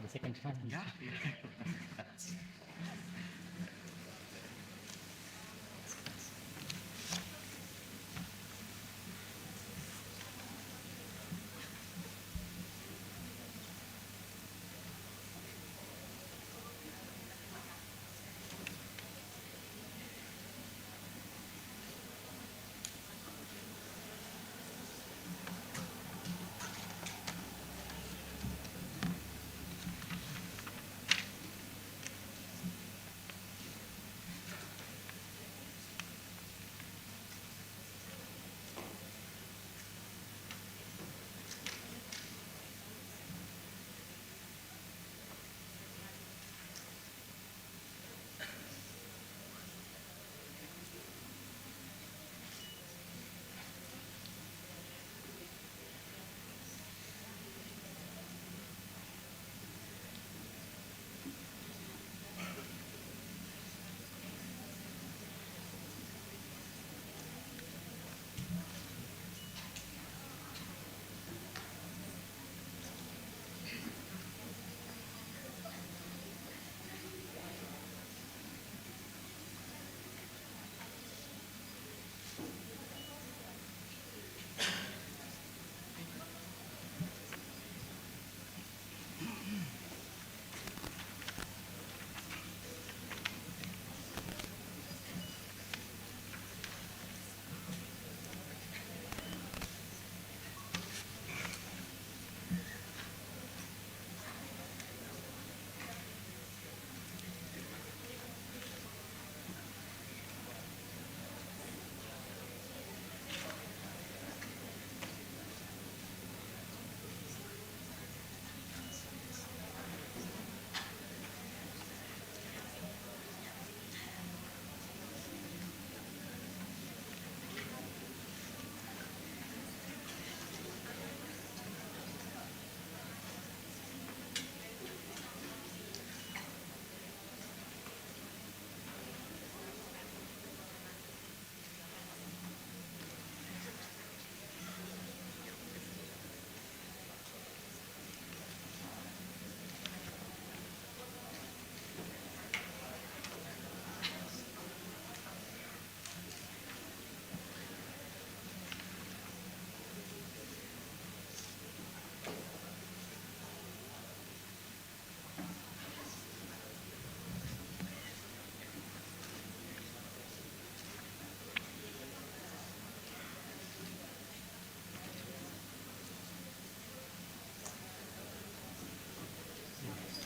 the second time. Yeah.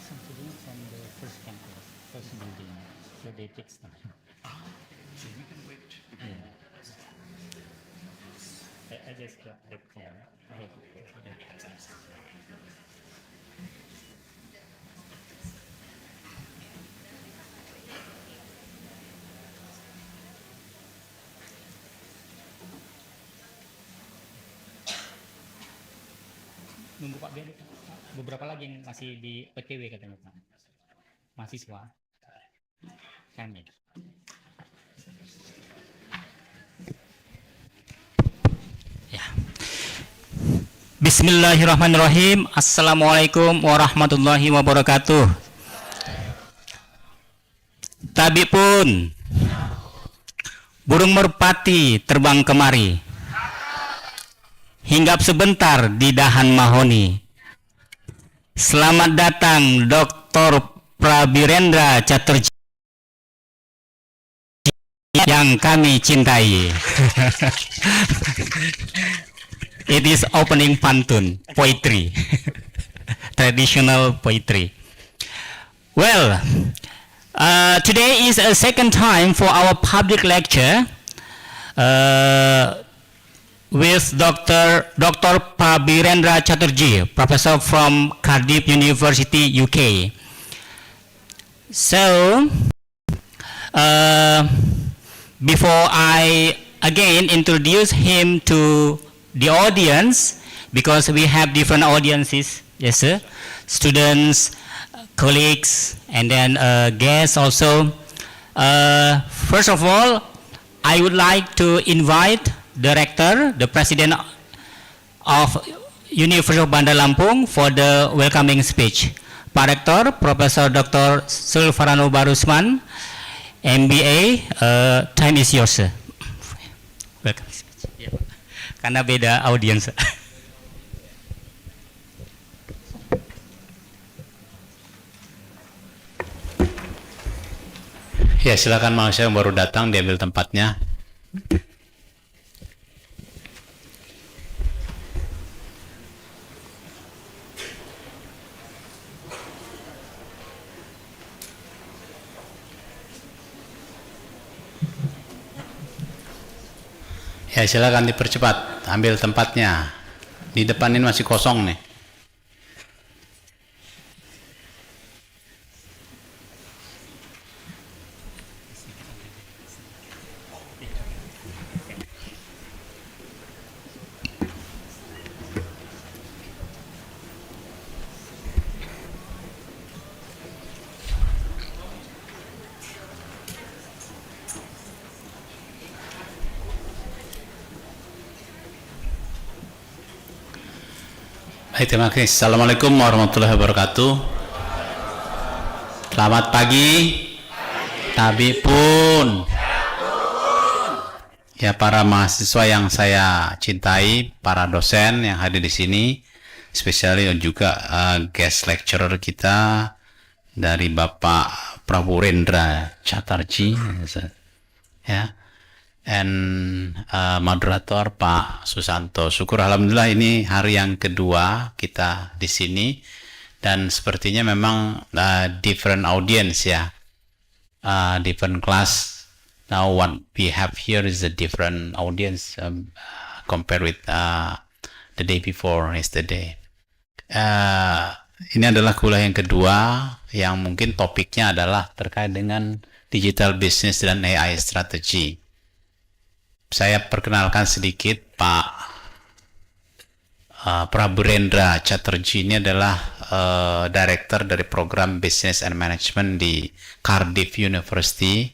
Some students from the first campus, first building, so they take time. So we can wait. I just got the call. Nunggu Pak Ben, beberapa lagi yang masih di PTW katanya Pak, mahasiswa kami. Ya. Bismillahirrahmanirrahim. Assalamualaikum warahmatullahi wabarakatuh. Tabi pun burung merpati terbang kemari, hinggap sebentar di dahan mahoni. Selamat datang Dr. Prabirendra Chaturji yang kami cintai. It is opening pantun, poetry, traditional poetry. Well, today is a second time for our public lecture with Dr. Prabirendra Chaturji, professor from Cardiff University, UK. So, before I again introduce him to the audience, because we have different audiences, yes sir, students, colleagues, and then guests also. First of all, I would like to invite the rector, the president of University of Bandar Lampung for the welcoming speech. Pak Rektor, Profesor Dr. Sulfarano Barusman, MBA, time is yours, sir. Welcome. Karena beda audiens. Ya, silakan mahasiswa yang baru datang diambil tempatnya. Ya, silakan dipercepat, ambil tempatnya. Di depan ini masih kosong nih. Baik, terima kasih. Assalamualaikum warahmatullahi wabarakatuh. Selamat pagi. Tabi pun. Ya, para mahasiswa yang saya cintai, para dosen yang hadir di sini, especially juga guest lecturer kita dari Bapak Prabhurendra Chatterjee, ya. And moderator Pak Susanto. Syukur alhamdulillah ini hari yang kedua kita di sini dan sepertinya memang different audience ya, different class. Now what we have here is a different audience compared with the day before yesterday. Ini adalah kuliah yang kedua yang mungkin topiknya adalah terkait dengan digital business dan AI strategy. Saya perkenalkan sedikit Pak Prabhurendra Chatterjee. Ini adalah Director dari program Business and Management di Cardiff University.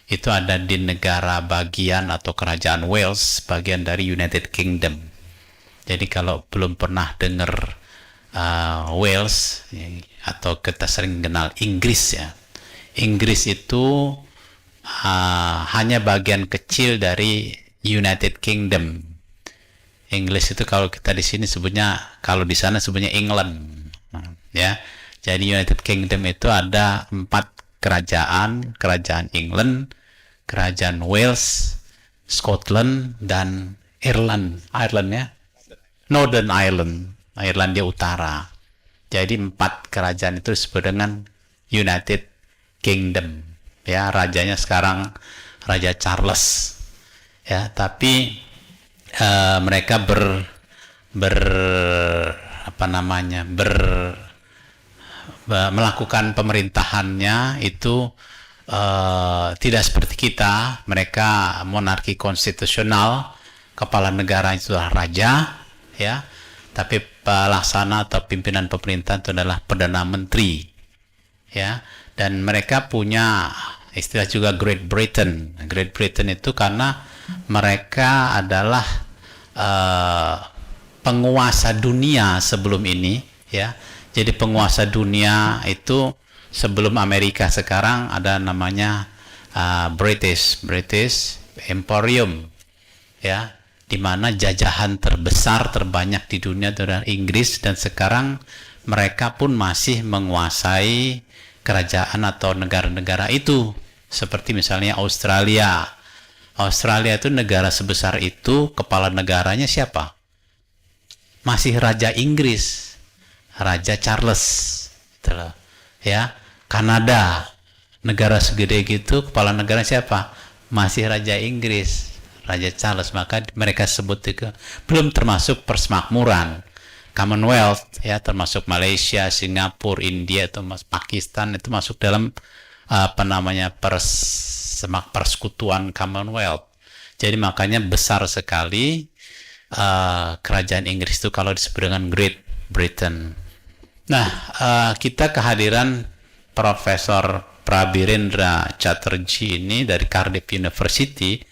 Itu ada di negara bagian atau kerajaan Wales, bagian dari United Kingdom. Jadi kalau belum pernah dengar Wales atau kita sering kenal Inggris ya, Inggris itu hanya bagian kecil dari United Kingdom. Inggris itu kalau kita di sini sebutnya, kalau di sana sebutnya England, ya. Jadi United Kingdom itu ada 4 kerajaan: kerajaan England, kerajaan Wales, Scotland, dan Ireland ya, Northern Ireland, Irlandia Utara. Jadi 4 kerajaan itu disebut dengan United Kingdom. Ya, rajanya sekarang Raja Charles, ya. Tapi mereka melakukan pemerintahannya itu tidak seperti kita. Mereka monarki konstitusional, kepala negara itu adalah raja, ya. Tapi pelaksana atau pimpinan pemerintahan itu adalah perdana menteri, ya. Dan mereka punya istilah juga Great Britain. Great Britain itu karena mereka adalah penguasa dunia sebelum ini, ya. Jadi penguasa dunia itu sebelum Amerika sekarang ada namanya British Emporium, ya, di mana jajahan terbesar terbanyak di dunia itu adalah Inggris, dan sekarang mereka pun masih menguasai kerajaan atau negara-negara itu. Seperti misalnya Australia. Australia itu negara sebesar itu, kepala negaranya siapa? Masih Raja Inggris, Raja Charles, itulah, ya. Kanada, negara segede gitu, kepala negara siapa? Masih Raja Inggris, Raja Charles. Maka mereka sebut itu belum termasuk persemakmuran Commonwealth, ya, termasuk Malaysia, Singapura, India, itu Pakistan, itu masuk dalam persekutuan Commonwealth. Jadi makanya besar sekali kerajaan Inggris itu kalau disebut dengan Great Britain. Nah, kita kehadiran Profesor Prabhurendra Chatterjee ini dari Cardiff University.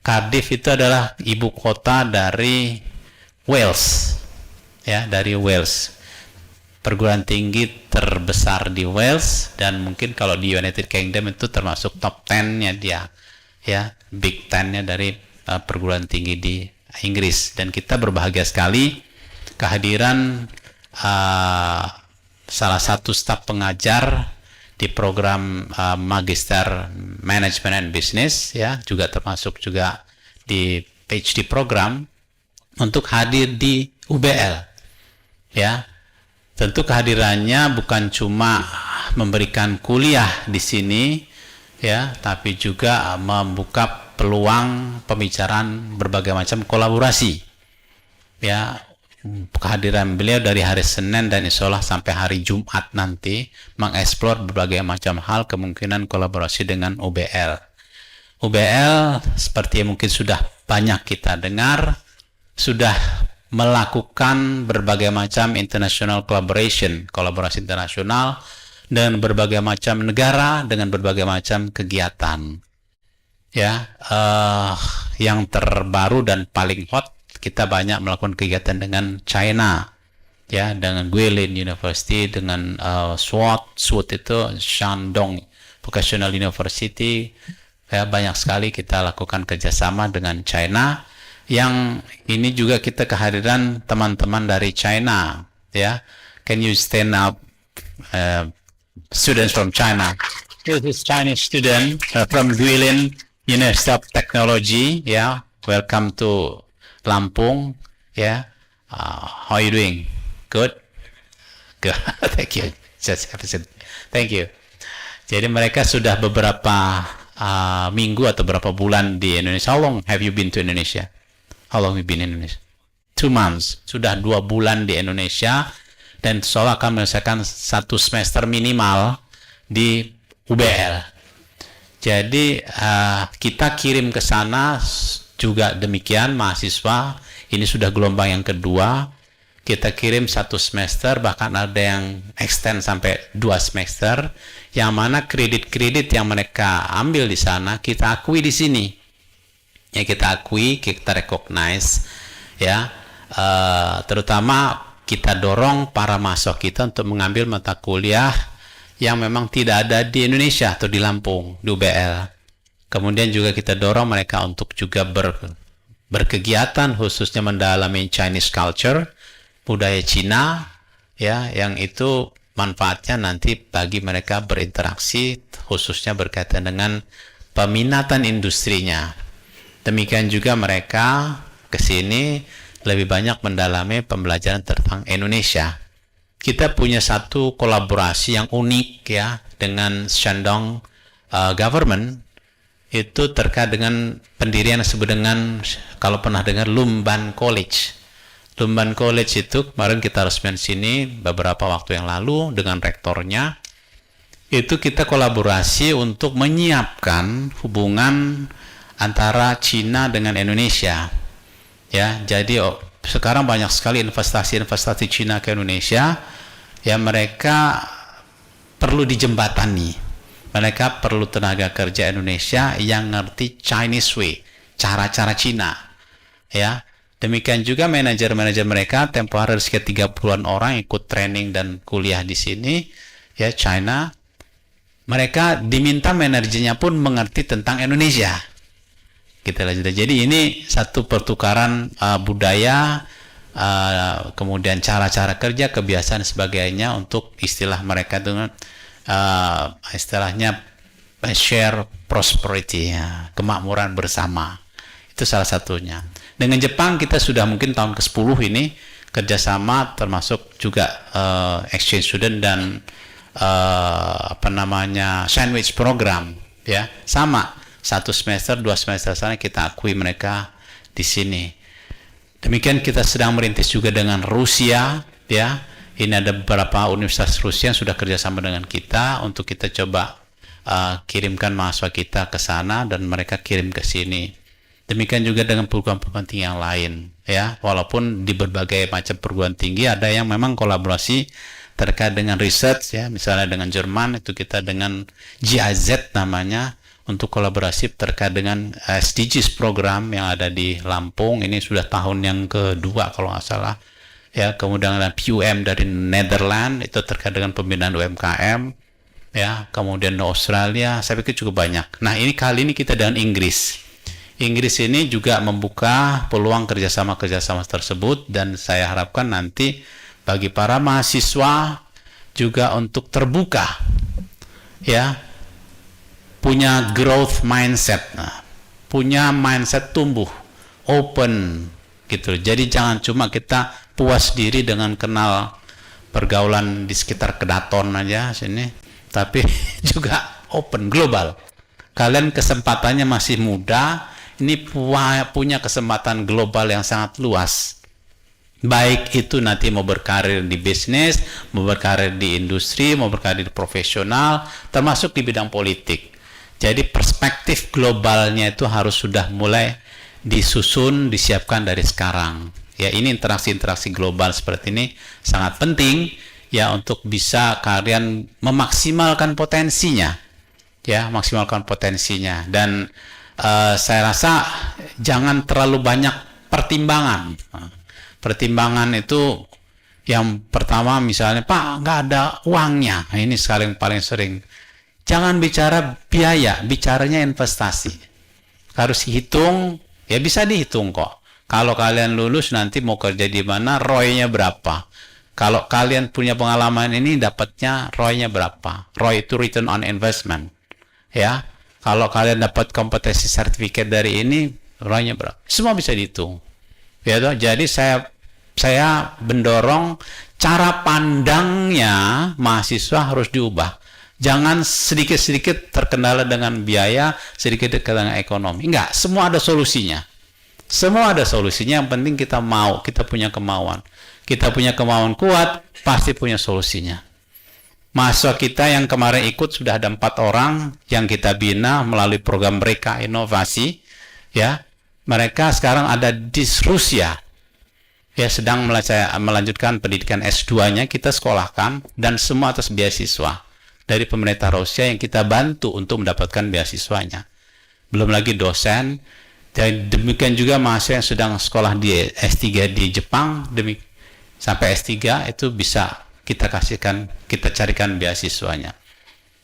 Cardiff itu adalah ibu kota dari Wales, ya, dari Wales. perguruan tinggi terbesar di Wales, dan mungkin kalau di United Kingdom itu termasuk top 10-nya dia, ya, Big 10-nya dari perguruan tinggi di Inggris. Dan kita berbahagia sekali kehadiran salah satu staf pengajar di program Magister Management and Business, ya, juga termasuk juga di PhD program, untuk hadir di UBL, ya. Tentu kehadirannya bukan cuma memberikan kuliah di sini, ya, tapi juga membuka peluang pembicaraan berbagai macam kolaborasi, ya. Kehadiran beliau dari hari Senin dan insya Allah sampai hari Jumat nanti mengeksplor berbagai macam hal kemungkinan kolaborasi dengan UBL. UBL seperti yang mungkin sudah banyak kita dengar, sudah melakukan berbagai macam international collaboration, kolaborasi internasional dengan berbagai macam negara, dengan berbagai macam kegiatan. Ya, yang terbaru dan paling hot, kita banyak melakukan kegiatan dengan China, ya, dengan Guilin University, dengan SWOT itu Shandong Vocational University, ya, banyak sekali kita lakukan kerjasama dengan China. Yang ini juga kita kehadiran teman-teman dari China, ya. Can you stand up, students from China? This is Chinese student from Guilin University of Technology, ya. Welcome to Lampung, ya. How are you doing? Good? Good. Thank you. Just have a seat. Thank you. Jadi mereka sudah beberapa minggu atau beberapa bulan di Indonesia. How long have you been to Indonesia? How long you been in Indonesia? 2 months. Sudah 2 bulan di Indonesia, dan seolah akan menyelesaikan 1 semester minimal di UBL. Jadi kita kirim ke sana juga demikian mahasiswa. Ini sudah gelombang yang kedua. Kita kirim 1 semester, bahkan ada yang extend sampai 2 semester. Yang mana kredit-kredit yang mereka ambil di sana kita akui di sini. Ya, kita akui, kita recognize, ya. Terutama kita dorong para mahasiswa kita untuk mengambil mata kuliah yang memang tidak ada di Indonesia atau di Lampung, di UBL. Kemudian juga kita dorong mereka untuk juga berkegiatan, khususnya mendalami Chinese culture, budaya Cina, ya, yang itu manfaatnya nanti bagi mereka berinteraksi, khususnya berkaitan dengan peminatan industrinya. Demikian juga mereka ke sini lebih banyak mendalami pembelajaran tentang Indonesia. Kita punya satu kolaborasi yang unik, ya, dengan Shandong government, itu terkait dengan pendirian yang disebut dengan, kalau pernah dengar, Lumban College. Lumban College itu kemarin kita resmikan sini beberapa waktu yang lalu dengan rektornya. Itu kita kolaborasi untuk menyiapkan hubungan antara Cina dengan Indonesia, ya. Jadi sekarang banyak sekali investasi Cina ke Indonesia, ya. Mereka perlu dijembatani, mereka perlu tenaga kerja Indonesia yang ngerti Chinese way, cara-cara Cina, ya. Demikian juga manajer-manajer mereka tempoh hari sekitar 30-an orang ikut training dan kuliah di sini, ya, China. Mereka diminta manajernya pun mengerti tentang Indonesia. Jadi ini satu pertukaran budaya, kemudian cara-cara kerja, kebiasaan sebagainya, untuk istilah mereka dengan istilahnya share prosperity, ya, kemakmuran bersama. Itu salah satunya. Dengan Jepang kita sudah mungkin tahun ke-10 ini kerjasama, termasuk juga exchange student dan sandwich program, ya, sama. 1 semester, 2 semester sana kita akui mereka di sini. Demikian kita sedang merintis juga dengan Rusia, ya. Ini ada beberapa universitas Rusia yang sudah kerjasama dengan kita untuk kita coba kirimkan mahasiswa kita ke sana dan mereka kirim ke sini. Demikian juga dengan perguruan-perguruan tinggi yang lain, ya. Walaupun di berbagai macam perguruan tinggi ada yang memang kolaborasi terkait dengan research, ya. Misalnya dengan Jerman itu kita dengan GIZ namanya, untuk kolaborasi terkait dengan SDGs program yang ada di Lampung. Ini sudah tahun yang kedua kalau nggak salah, ya, kemudian ada PUM dari Netherlands itu terkait dengan pembinaan UMKM, ya, kemudian Australia, saya pikir cukup banyak. Nah, ini kali ini kita dengan Inggris. Inggris ini juga membuka peluang kerjasama tersebut, dan saya harapkan nanti bagi para mahasiswa juga untuk terbuka, ya, punya growth mindset, punya mindset tumbuh, open, gitu. Jadi jangan cuma kita puas diri dengan kenal pergaulan di sekitar Kedaton aja sini, tapi juga open, global. Kalian kesempatannya masih muda, ini punya kesempatan global yang sangat luas. Baik itu nanti mau berkarir di bisnis, mau berkarir di industri, mau berkarir di profesional, termasuk di bidang politik. Jadi perspektif globalnya itu harus sudah mulai disusun, disiapkan dari sekarang. Ya, ini interaksi-interaksi global seperti ini sangat penting ya untuk bisa kalian memaksimalkan potensinya. Ya, maksimalkan potensinya, dan saya rasa jangan terlalu banyak pertimbangan. Pertimbangan itu yang pertama misalnya, Pak, nggak ada uangnya. Nah, ini paling sering. Jangan bicara biaya, bicaranya investasi. Harus hitung, ya bisa dihitung kok. Kalau kalian lulus nanti mau kerja di mana, ROI-nya berapa. Kalau kalian punya pengalaman ini, dapatnya ROI-nya berapa. ROI itu return on investment. Ya, kalau kalian dapat kompetensi sertifikat dari ini, ROI-nya berapa. Semua bisa dihitung. Ya, toh? Jadi saya mendorong cara pandangnya mahasiswa harus diubah. Jangan sedikit-sedikit terkendala dengan biaya, sedikit dengan ekonomi. Enggak, semua ada solusinya. Semua ada solusinya, yang penting kita mau, kita punya kemauan. Kita punya kemauan kuat, pasti punya solusinya. Mahasiswa kita yang kemarin ikut sudah ada 4 orang yang kita bina melalui program mereka inovasi. Ya, mereka sekarang ada di Rusia. Ya, sedang melanjutkan pendidikan S2-nya, kita sekolahkan, dan semua atas beasiswa dari pemerintah Rusia yang kita bantu untuk mendapatkan beasiswanya. Belum lagi dosen, dan demikian juga mahasiswa yang sedang sekolah di S3 di Jepang, sampai S3 itu bisa kita carikan beasiswanya.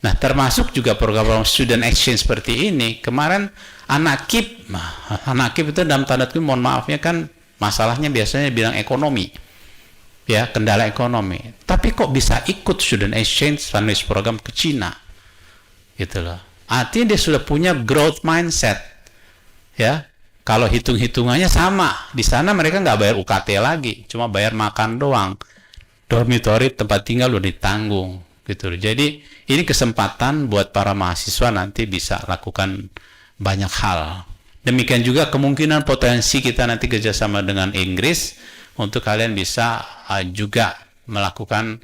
Nah, termasuk juga program student exchange seperti ini. Kemarin anak KIP itu dalam tanda kutip, mohon maafnya kan, masalahnya biasanya bidang ekonomi. Ya, kendala ekonomi. Tapi kok bisa ikut student exchange studies program ke Cina? Gitu loh. Artinya dia sudah punya growth mindset. Ya, kalau hitung-hitungannya sama. Di sana mereka nggak bayar UKT lagi, cuma bayar makan doang. Dormitory, tempat tinggal udah ditanggung. Gitu loh. Jadi ini kesempatan buat para mahasiswa nanti bisa lakukan banyak hal. Demikian juga kemungkinan potensi kita nanti kerjasama dengan Inggris untuk kalian bisa juga melakukan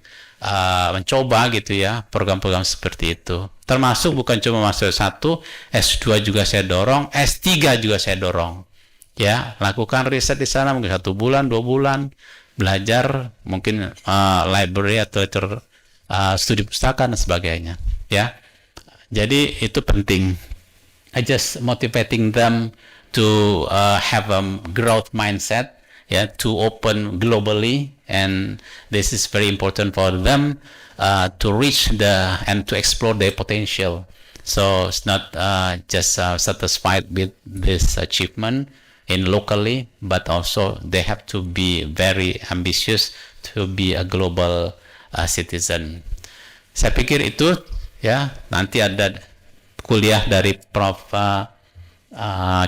mencoba gitu ya program-program seperti itu. Termasuk bukan cuma mahasiswa 1, S2 juga saya dorong, S3 juga saya dorong. Ya, lakukan riset di sana mungkin 1 bulan, 2 bulan, belajar mungkin library atau studi pustaka dan sebagainya. Ya, jadi itu penting. I just motivating them to have a growth mindset. Yeah, to open globally, and this is very important for them to reach and to explore their potential. So it's not just satisfied with this achievement in locally, but also they have to be very ambitious to be a global citizen. Saya pikir itu ya, nanti ada kuliah dari Prof.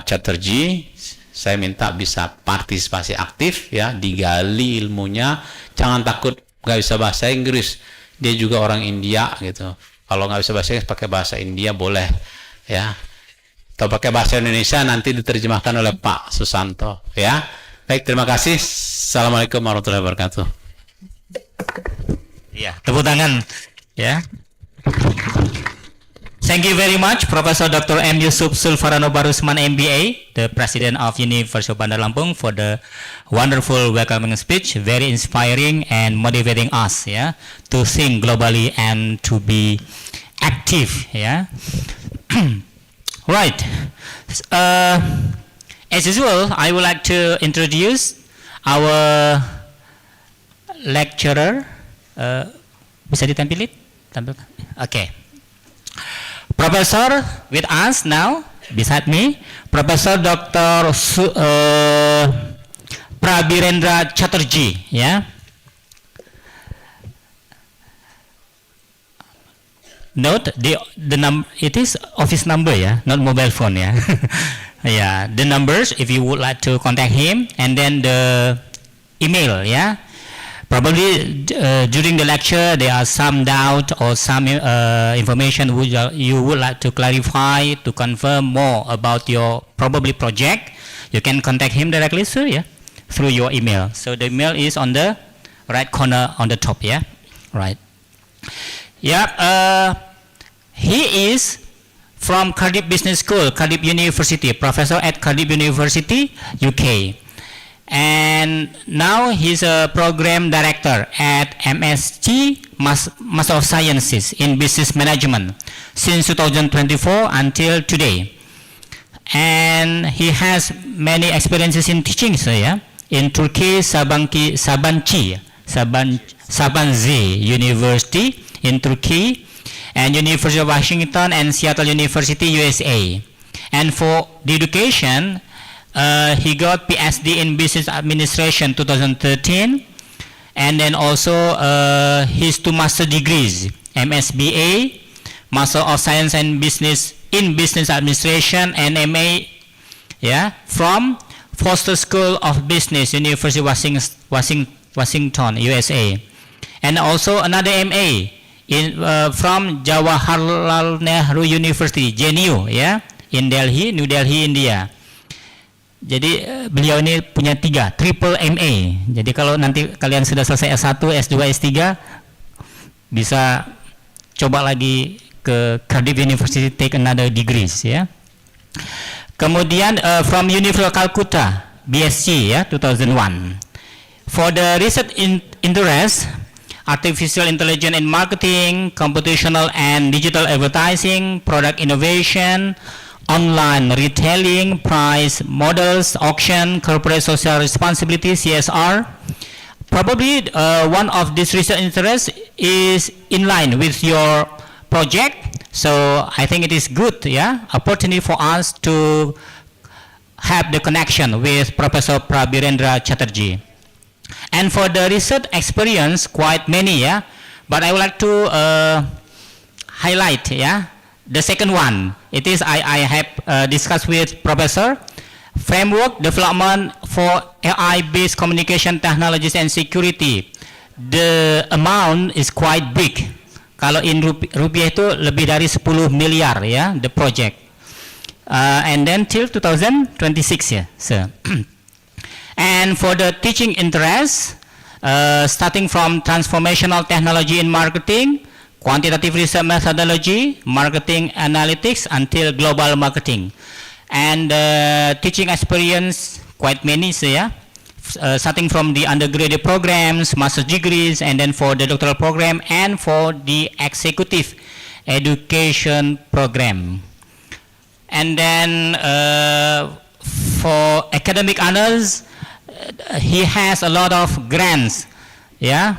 Chatterjee. Saya minta bisa partisipasi aktif ya, digali ilmunya, jangan takut nggak bisa bahasa Inggris, dia juga orang India gitu. Kalau nggak bisa bahasa Inggris pakai bahasa India boleh ya, atau pakai bahasa Indonesia nanti diterjemahkan oleh Pak Susanto ya. Baik, terima kasih. Assalamualaikum warahmatullahi wabarakatuh. Ya, tepuk tangan ya. Thank you very much, Professor Dr. M. Yusuf Sulfarano Barusman, MBA, the President of University of Bandar Lampung, for the wonderful welcoming speech, very inspiring and motivating us, yeah, to think globally and to be active, yeah. Right. As usual, I would like to introduce our lecturer, bisa ditampilin? Tampilkan. Okay. Professor with us now, beside me, Professor Dr. Prabirendra Chatterjee, yeah. Note the number. It is office number, yeah, not mobile phone, yeah. Yeah, the numbers if you would like to contact him, and then the email, yeah. Probably during the lecture there are some doubt or some information which you would like to clarify to confirm more about your probably project. You can contact him directly, sir, yeah, through your email. So the email is on the right corner on the top, yeah, right. Yeah, he is from Cardiff Business School, Cardiff University, professor at Cardiff University, UK. And now he's a program director at MSc, Master of Sciences in Business Management since 2024 until today. And he has many experiences in teaching, so yeah, in Turkey, Sabancı University in Turkey, and University of Washington and Seattle University, USA. And for the education, he got PhD in Business Administration 2013, and then also his 2 master degrees, MSBA, Master of Science and Business in Business Administration, and MA, yeah, from Foster School of Business, University of Washington, USA, and also another MA in from Jawaharlal Nehru University, JNU, yeah, in Delhi, New Delhi, India. Jadi beliau ini punya 3 triple MA. Jadi kalau nanti kalian sudah selesai S1, S2, S3, bisa coba lagi ke Cardiff University, take another degrees, ya. Kemudian from University of Calcutta, BSc, ya, 2001. For the research interest, artificial intelligence in marketing, computational and digital advertising, product innovation, online retailing, price models, auction, corporate social responsibility, CSR. Probably one of these research interests is in line with your project, so I think it is good, yeah, opportunity for us to have the connection with Professor Prabirendra Chatterjee. And for the research experience, quite many, yeah, but I would like to highlight, yeah, the second one. It is I have discussed with Professor, framework development for AI-based communication technologies and security. The amount is quite big. Kalau in rupiah itu lebih dari 10 miliar, ya, the project. And then till 2026, yeah, sir. And for the teaching interest, starting from transformational technology in marketing, quantitative research methodology, marketing analytics, until global marketing. And teaching experience, quite many, so yeah, starting from the undergraduate programs, master's degrees, and then for the doctoral program, and for the executive education program. And then for academic honors, he has a lot of grants, yeah,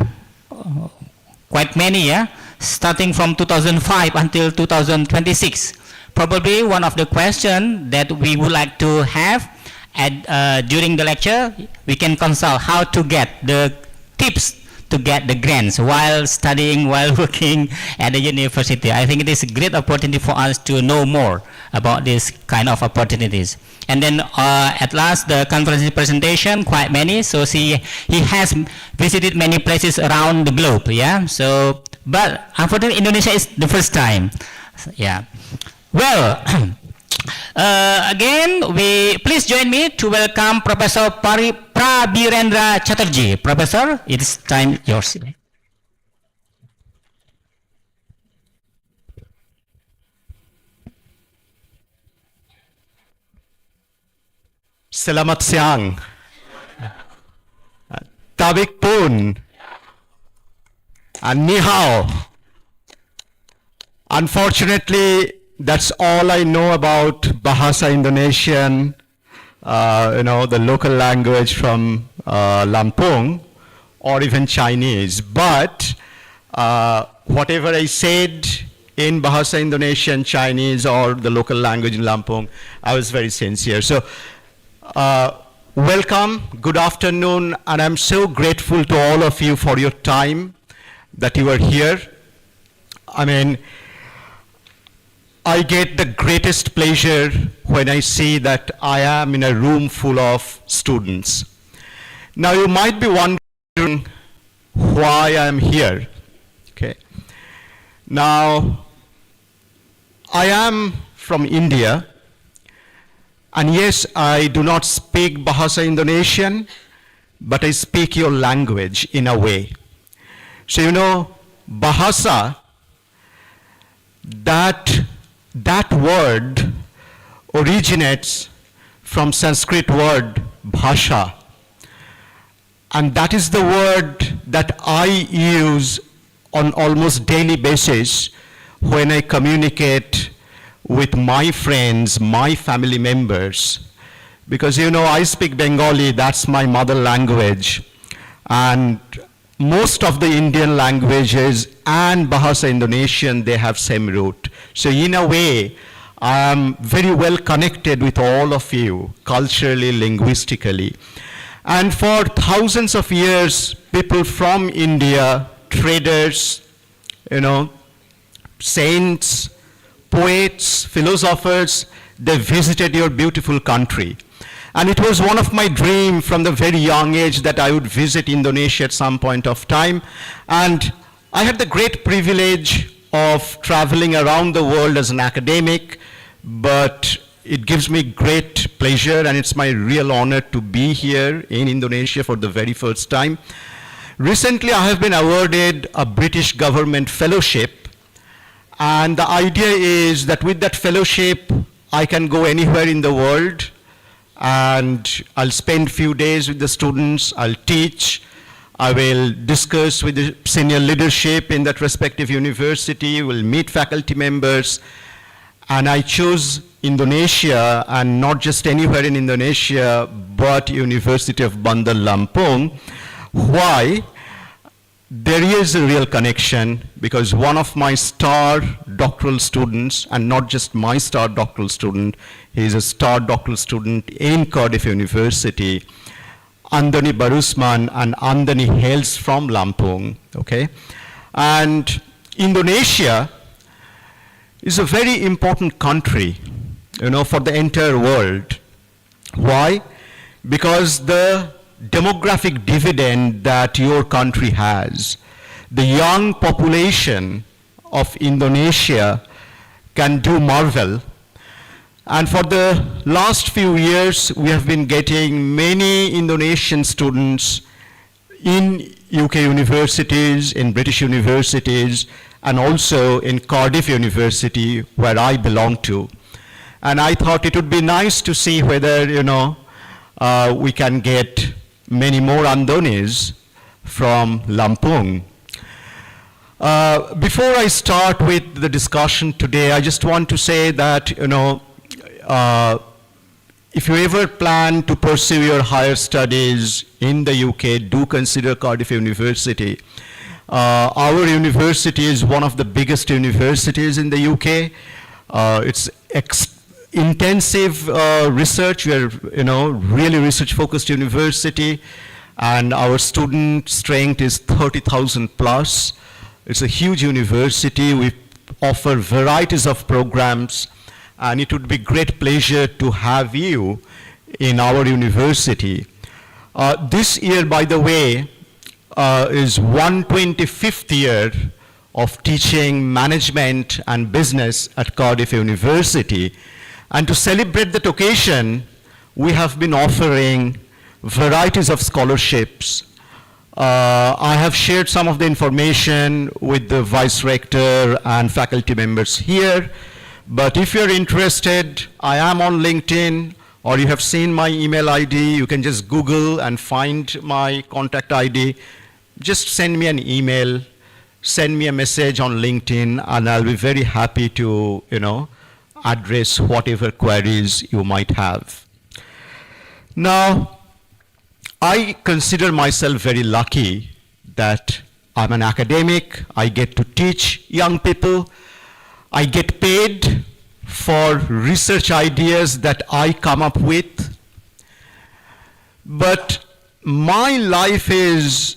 quite many, yeah, starting from 2005 until 2026. Probably one of the questions that we would like to have at, during the lecture, we can consult how to get the tips to get the grants while studying, while working at the university. I think it is a great opportunity for us to know more about this kind of opportunities. And then at last, the conference presentation, quite many. So he has visited many places around the globe, yeah. So, but unfortunately, Indonesia is the first time, yeah. Well, again, please join me to welcome Professor Prabirendra Chatterjee. Professor, it is time yours. Selamat siang. Tabik pun. Ni hao. Unfortunately, that's all I know about Bahasa Indonesian, the local language from Lampung. or even Chinese. But whatever I said in Bahasa Indonesian, Chinese, or the local language in Lampung, I was very sincere. So welcome, good afternoon, and I'm so grateful to all of you for your time that you are here. I mean, I get the greatest pleasure when I see that I am in a room full of students. Now you might be wondering why I am here. Okay. Now, I am from India, and yes, I do not speak Bahasa Indonesian, but I speak your language in a way. So you know, Bahasa, that word originates from Sanskrit word bhasha, and that is the word that I use on almost daily basis when I communicate with my friends, my family members. Because you know, I speak Bengali, that's my mother language, and most of the Indian languages and Bahasa Indonesian, they have same root. So in a way, I am very well connected with all of you, culturally, linguistically. And for thousands of years, people from India, traders, you know, saints, poets, philosophers, they visited your beautiful country. And it was one of my dreams from the very young age that I would visit Indonesia at some point of time. And I had the great privilege of traveling around the world as an academic, but it gives me great pleasure, and it's my real honor to be here in Indonesia for the very first time. Recently, I have been awarded a British government fellowship, and the idea is that with that fellowship, I can go anywhere in the world, and I'll spend few days with the students, I'll teach, I will discuss with the senior leadership in that respective university, we'll meet faculty members, and I chose Indonesia, and not just anywhere in Indonesia, but University of Bandar Lampung. Why? There is a real connection, because one of my star doctoral students, and not just my star doctoral student, he is a star doctoral student in Cardiff University, Andoni Barusman, and Andoni hails from Lampung, okay? And Indonesia is a very important country, you know, for the entire world. Why? Because the demographic dividend that your country has, the young population of Indonesia can do marvel. And for the last few years, we have been getting many Indonesian students in UK universities, in British universities, and also in Cardiff University, where I belong to. And I thought it would be nice to see whether, you know, we can get many more Andonis from Lampung. Before I start with the discussion today, I just want to say that, you know, if you ever plan to pursue your higher studies in the UK, do consider Cardiff University. Our university is one of the biggest universities in the UK. It's intensive research. We are, you know, really research-focused university, and our student strength is 30,000 plus. It's a huge university. We offer varieties of programs, and it would be great pleasure to have you in our university. This year, by the way, is 125th year of teaching management and business at Cardiff University. And to celebrate that occasion, we have been offering varieties of scholarships. I have shared some of the information with the Vice Rector and faculty members here. But if you're interested, I am on LinkedIn, or you have seen my email ID, you can just Google and find my contact ID. Just send me an email, send me a message on LinkedIn, and I'll be very happy to, you know, address whatever queries you might have. Now, I consider myself very lucky that I'm an academic, I get to teach young people, I get paid for research ideas that I come up with. But my life is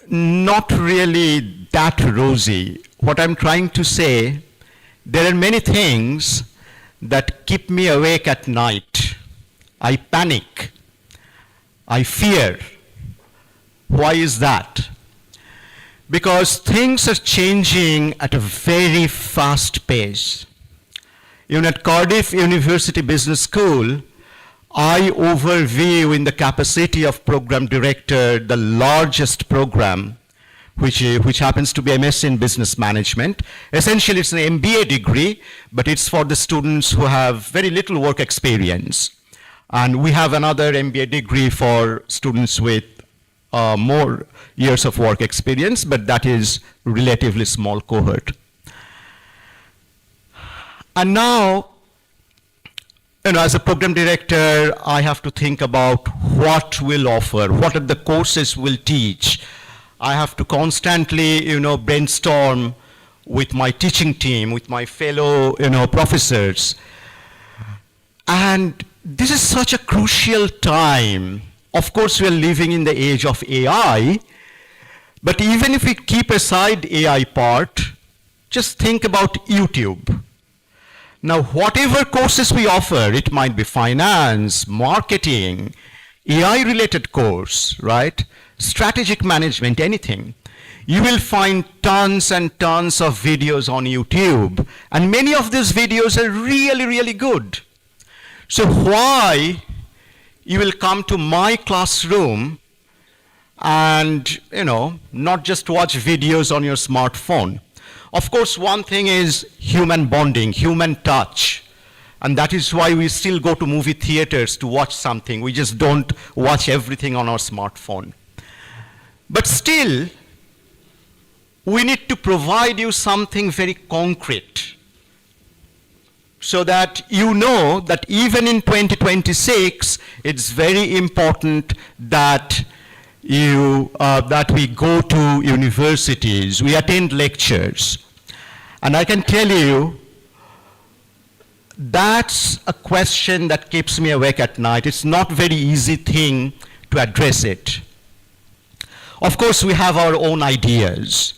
not really that rosy. What I'm trying to say, there are many things that keep me awake at night. I panic. I fear. Why is that? Because things are changing at a very fast pace. Even at Cardiff University Business School, I overview in the capacity of program director the largest program, which happens to be MSc in Business Management. Essentially, it's an MBA degree, but it's for the students who have very little work experience. And we have another MBA degree for students with more years of work experience, but that is relatively small cohort. And now, as a program director, I have to think about what we'll offer, what are the courses we'll teach. I have to constantly, brainstorm with my teaching team, with my fellow, professors. And this is such a crucial time. Of course, we are living in the age of AI, but even if we keep aside AI part, just think about YouTube. Now, whatever courses we offer, it might be finance, marketing, AI-related course, right? Strategic management, anything. You will find tons and tons of videos on YouTube, and many of these videos are really, really good. So why you will come to my classroom and, not just watch videos on your smartphone? Of course, one thing is human bonding, human touch. And that is why we still go to movie theaters to watch something. We just don't watch everything on our smartphone. But still, we need to provide you something very concrete so that you know that even in 2026, it's very important that that we go to universities, we attend lectures. And I can tell you, that's a question that keeps me awake at night. It's not a very easy thing to address it. Of course, we have our own ideas,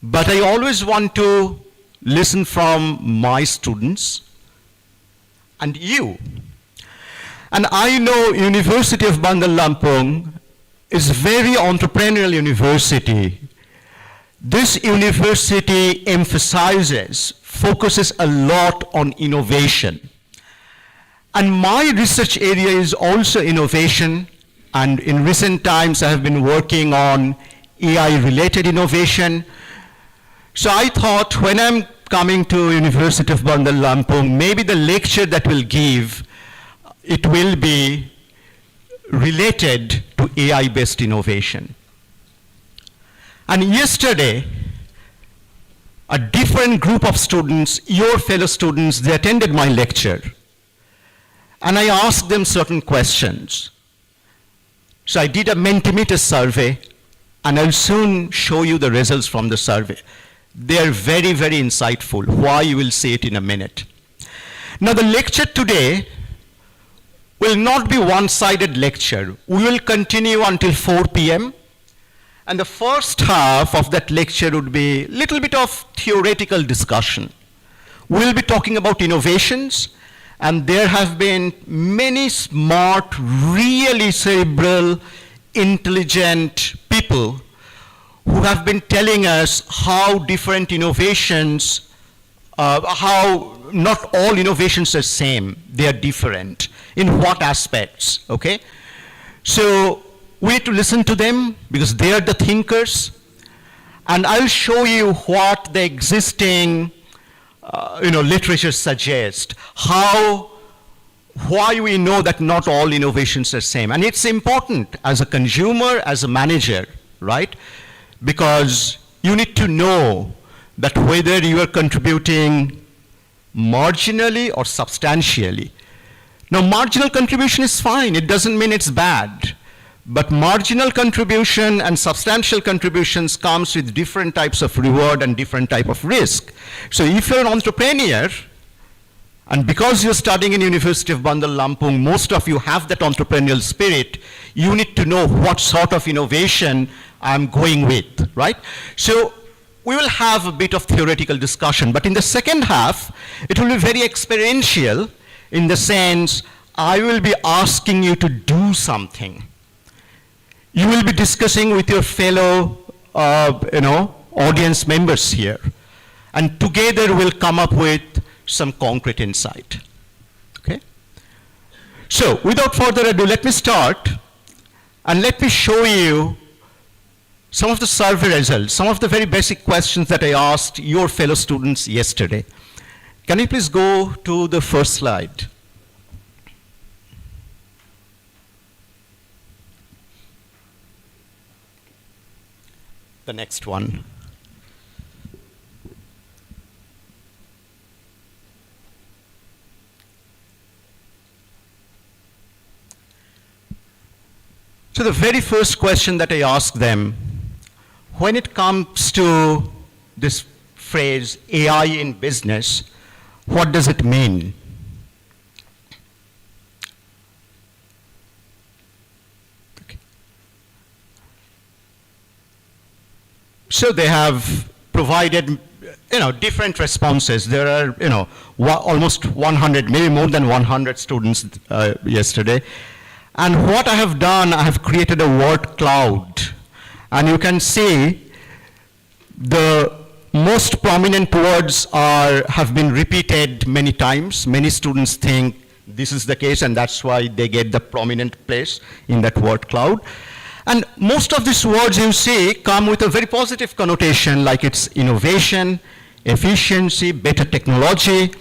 but I always want to listen from my students and you. And I know University of Bandar Lampung is a very entrepreneurial university. This university emphasizes, focuses a lot on innovation. And my research area is also innovation. And in recent times, I have been working on AI-related innovation. So I thought when I'm coming to University of Bandar Lampung, maybe the lecture that we'll give, it will be related to AI-based innovation. And yesterday, a different group of students, your fellow students, they attended my lecture. And I asked them certain questions. So I did a Mentimeter survey, and I'll soon show you the results from the survey. They are very, very insightful. Why, you will see it in a minute. Now, the lecture today will not be one-sided lecture. We will continue until 4 p.m. And the first half of that lecture would be a little bit of theoretical discussion. We'll be talking about innovations, and there have been many smart, really cerebral, intelligent people who have been telling us how different innovations, how not all innovations are same, they are different. In what aspects, okay? So we need to listen to them because they are the thinkers. And I'll show you what the existing literature suggests, why we know that not all innovations are same. And it's important as a consumer, as a manager, right? Because you need to know that whether you are contributing marginally or substantially. Now, marginal contribution is fine. It doesn't mean it's bad. But marginal contribution and substantial contributions comes with different types of reward and different type of risk. So if you're an entrepreneur, and because you're studying in University of Bandar Lampung, most of you have that entrepreneurial spirit, you need to know what sort of innovation I'm going with, right? So we will have a bit of theoretical discussion, but in the second half, it will be very experiential in the sense I will be asking you to do something. You will be discussing with your fellow, audience members here, and together we'll come up with some concrete insight. Okay? So, without further ado, let me start, and let me show you some of the survey results, some of the very basic questions that I asked your fellow students yesterday. Can you please go to the first slide? The next one. So the very first question that I asked them, when it comes to this phrase, AI in business, what does it mean? Okay. So they have provided, different responses. There are, almost 100, maybe more than 100 students yesterday. And what I have done, I have created a word cloud. And you can see the most prominent words have been repeated many times. Many students think this is the case, and that's why they get the prominent place in that word cloud. And most of these words you see come with a very positive connotation, like it's innovation, efficiency, better technology,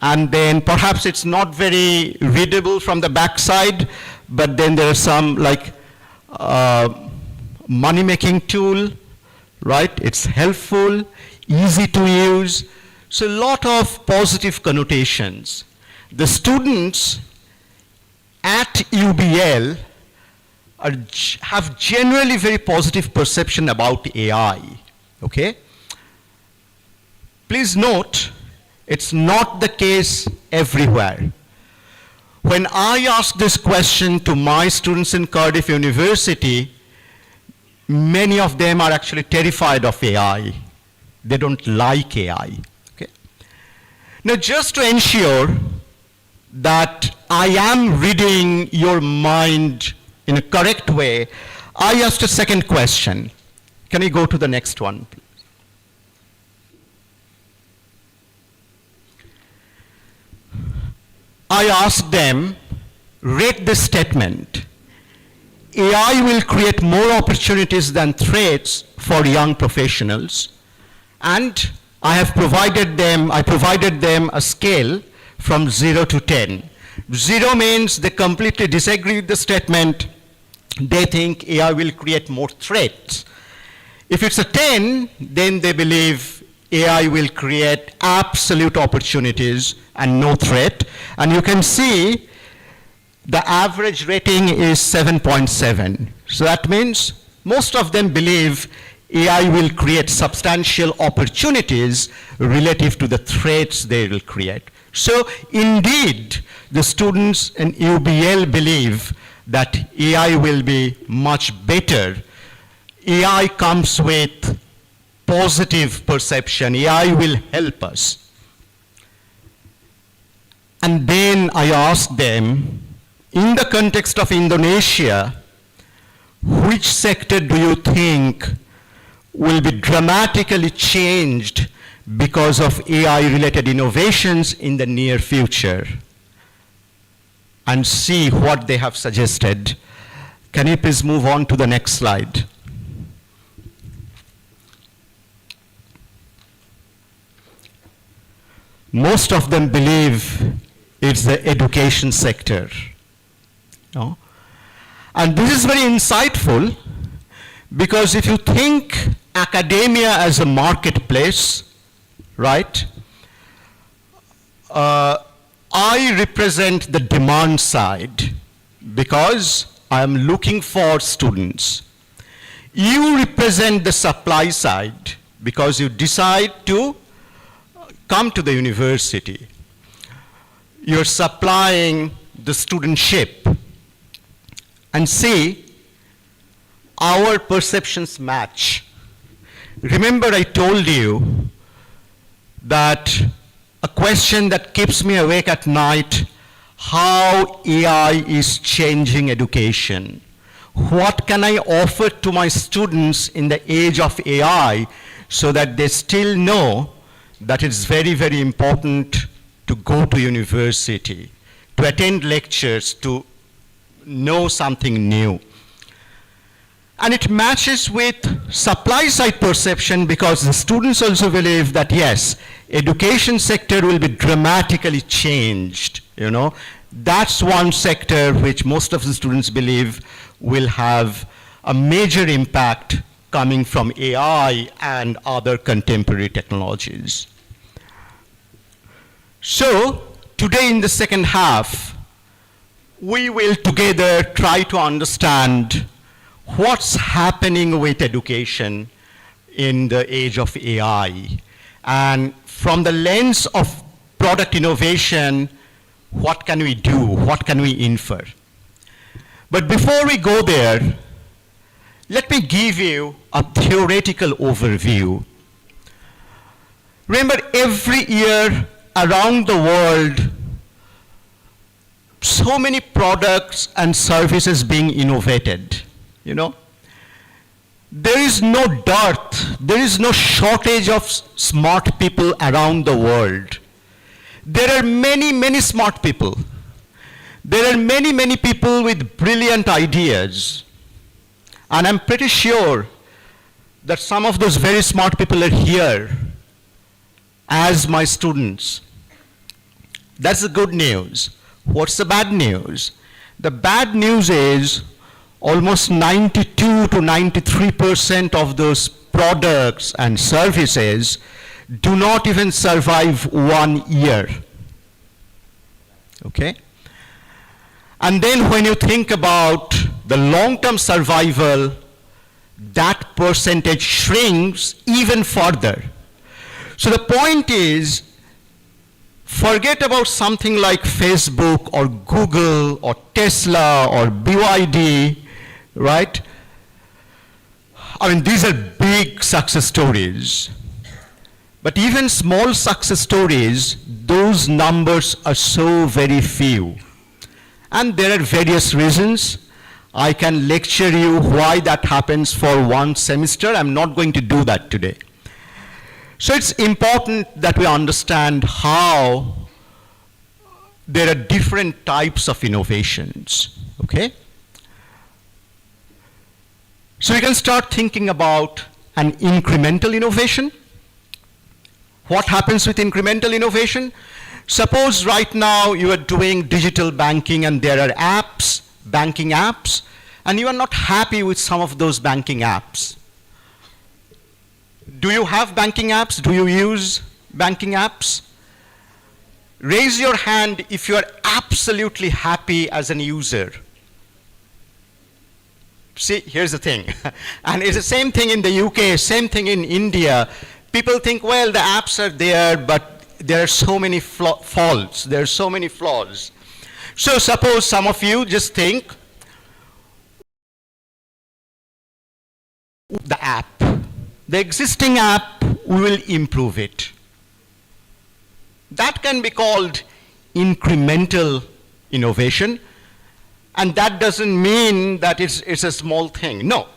and then perhaps it's not very readable from the backside, but then there are some like money-making tool, right? It's helpful, easy to use. So a lot of positive connotations. The students at UBL have generally very positive perception about AI, okay? Please note, it's not the case everywhere. When I ask this question to my students in Cardiff University, many of them are actually terrified of AI. They don't like AI, okay? Now, just to ensure that I am reading your mind in a correct way, I asked a second question. Can you go to the next one, please? I asked them, rate this statement. AI will create more opportunities than threats for young professionals. And I provided them a scale from 0 to 10. 0 means they completely disagree with the statement. They think AI will create more threats. If it's a 10, then they believe AI will create absolute opportunities and no threat. And you can see the average rating is 7.7. So that means most of them believe AI will create substantial opportunities relative to the threats they will create. So indeed, the students in UBL believe that AI will be much better. AI comes with positive perception. AI will help us. And then I asked them, in the context of Indonesia, which sector do you think will be dramatically changed because of AI-related innovations in the near future? And see what they have suggested. Can you please move on to the next slide? Most of them believe it's the education sector. No? And this is very insightful, because if you think academia as a marketplace, right? I represent the demand side, because I am looking for students. You represent the supply side because you decide to come to the university. You're supplying the studentship. And see, our perceptions match. Remember, I told you that a question that keeps me awake at night, how AI is changing education. What can I offer to my students in the age of AI so that they still know that it's very, very important to go to university, to attend lectures, to know something new. And it matches with supply side perception because the students also believe that yes, education sector will be dramatically changed, you know. That's one sector which most of the students believe will have a major impact coming from AI and other contemporary technologies. So, today in the second half, we will together try to understand what's happening with education in the age of AI. And from the lens of product innovation, what can we do? What can we infer? But before we go there, let me give you a theoretical overview. Remember, every year around the world, so many products and services being innovated, you know. There is no dearth, there is no shortage of smart people around the world. There are many, many smart people. There are many, many people with brilliant ideas. And I'm pretty sure that some of those very smart people are here as my students. That's the good news. What's the bad news? The bad news is almost 92 to 93% of those products and services do not even survive 1 year. Okay? And then when you think about the long-term survival, that percentage shrinks even further. So the point is, forget about something like Facebook or Google or Tesla or BYD, right? I mean, these are big success stories. But even small success stories, those numbers are so very few. And there are various reasons. I can lecture you why that happens for one semester. I'm not going to do that today. So it's important that we understand how there are different types of innovations, okay? So we can start thinking about an incremental innovation. What happens with incremental innovation? Suppose right now you are doing digital banking and there are apps, banking apps, and you are not happy with some of those banking apps. Do you have banking apps? Do you use banking apps? Raise your hand if you are absolutely happy as an user. See, here's the thing. And it's the same thing in the UK, same thing in India. People think, well, the apps are there, but there are so many faults. There are so many flaws. So suppose some of you just think, the app. The existing app, we will improve it. That can be called incremental innovation. And that doesn't mean that it's a small thing. No.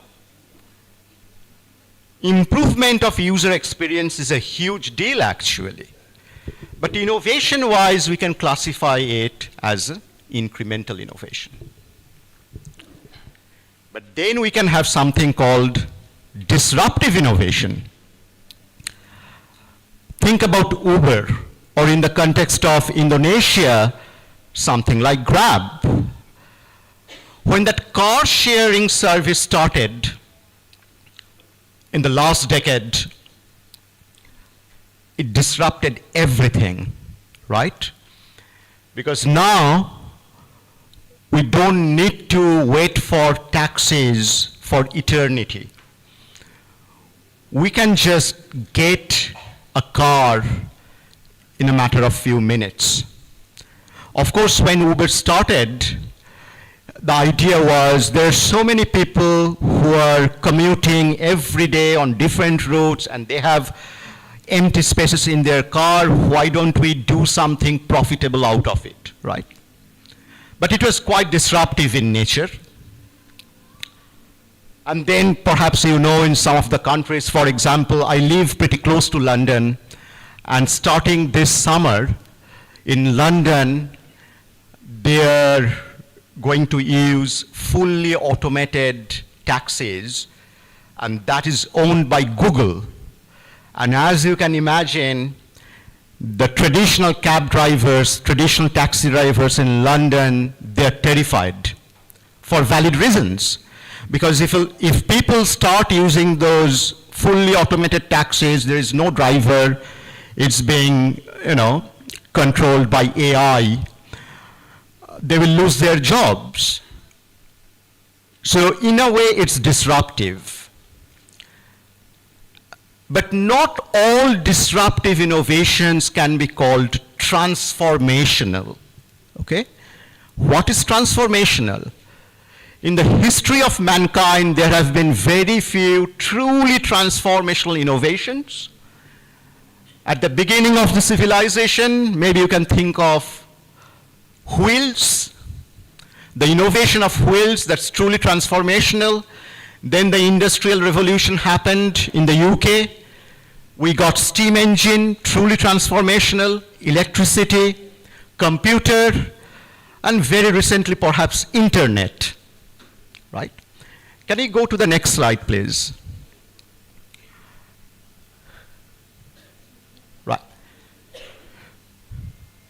Improvement of user experience is a huge deal, actually. But innovation-wise, we can classify it as incremental innovation. But then we can have something called disruptive innovation. Think about Uber, or in the context of Indonesia, something like Grab. When that car sharing service started in the last decade, it disrupted everything, right? Because now we don't need to wait for taxis for eternity. We can just get a car in a matter of few minutes. Of course, when Uber started, the idea was there's so many people who are commuting every day on different routes and they have empty spaces in their car. Why don't we do something profitable out of it, right? But it was quite disruptive in nature. And then perhaps you know in some of the countries, for example, I live pretty close to London, and starting this summer in London, they're going to use fully automated taxis, and that is owned by Google. And as you can imagine, the traditional cab drivers, traditional taxi drivers in London, they're terrified for valid reasons. Because if people start using those fully automated taxis, there is no driver, it's being, controlled by AI, they will lose their jobs. So in a way, it's disruptive. But not all disruptive innovations can be called transformational, okay? What is transformational? In the history of mankind, there have been very few truly transformational innovations. At the beginning of the civilization, maybe you can think of wheels, the innovation of wheels that's truly transformational. Then the Industrial Revolution happened in the UK. We got steam engine, truly transformational, electricity, computer, and very recently perhaps internet, right? Can you go to the next slide, please? Right.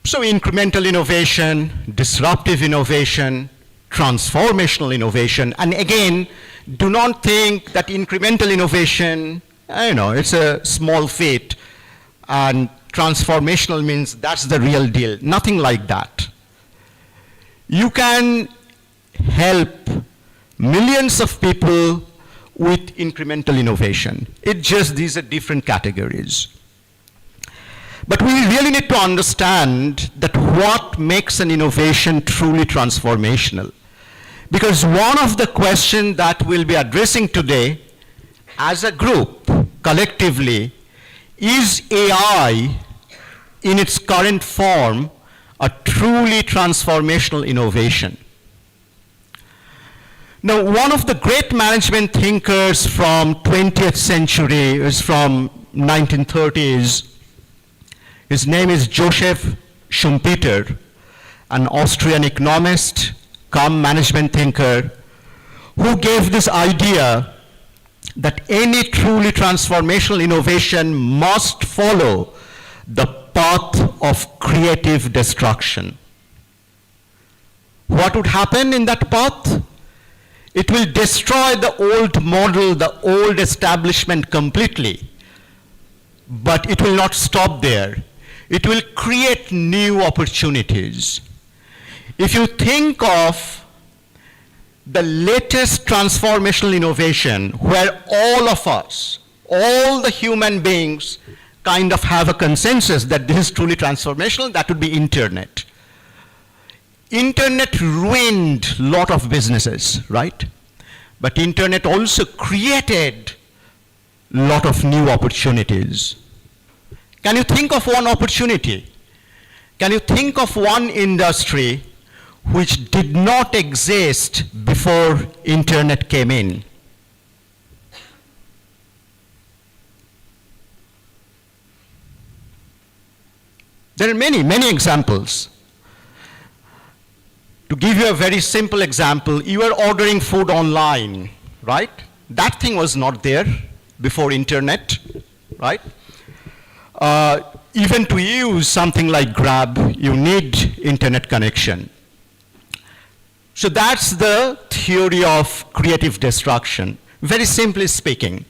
So incremental innovation, disruptive innovation, transformational innovation, and again, do not think that incremental innovation, it's a small feat, and transformational means that's the real deal. Nothing like that. You can help millions of people with incremental innovation. These are different categories. But we really need to understand that what makes an innovation truly transformational. Because one of the questions that we'll be addressing today as a group, collectively, is AI in its current form a truly transformational innovation? Now, one of the great management thinkers from 20th century is from 1930s. His name is Joseph Schumpeter, an Austrian economist, come management thinker, who gave this idea that any truly transformational innovation must follow the path of creative destruction. What would happen in that path? It will destroy the old model, the old establishment completely. But it will not stop there. It will create new opportunities. If you think of the latest transformational innovation where all of us, all the human beings kind of have a consensus that this is truly transformational, that would be internet. Internet ruined a lot of businesses, right? But internet also created a lot of new opportunities. Can you think of one opportunity? Can you think of one industry which did not exist before internet came in? There are many, many examples. To give you a very simple example, you are ordering food online, right? That thing was not there before internet, right? Even to use something like Grab, you need internet connection. So that's the theory of creative destruction, very simply speaking.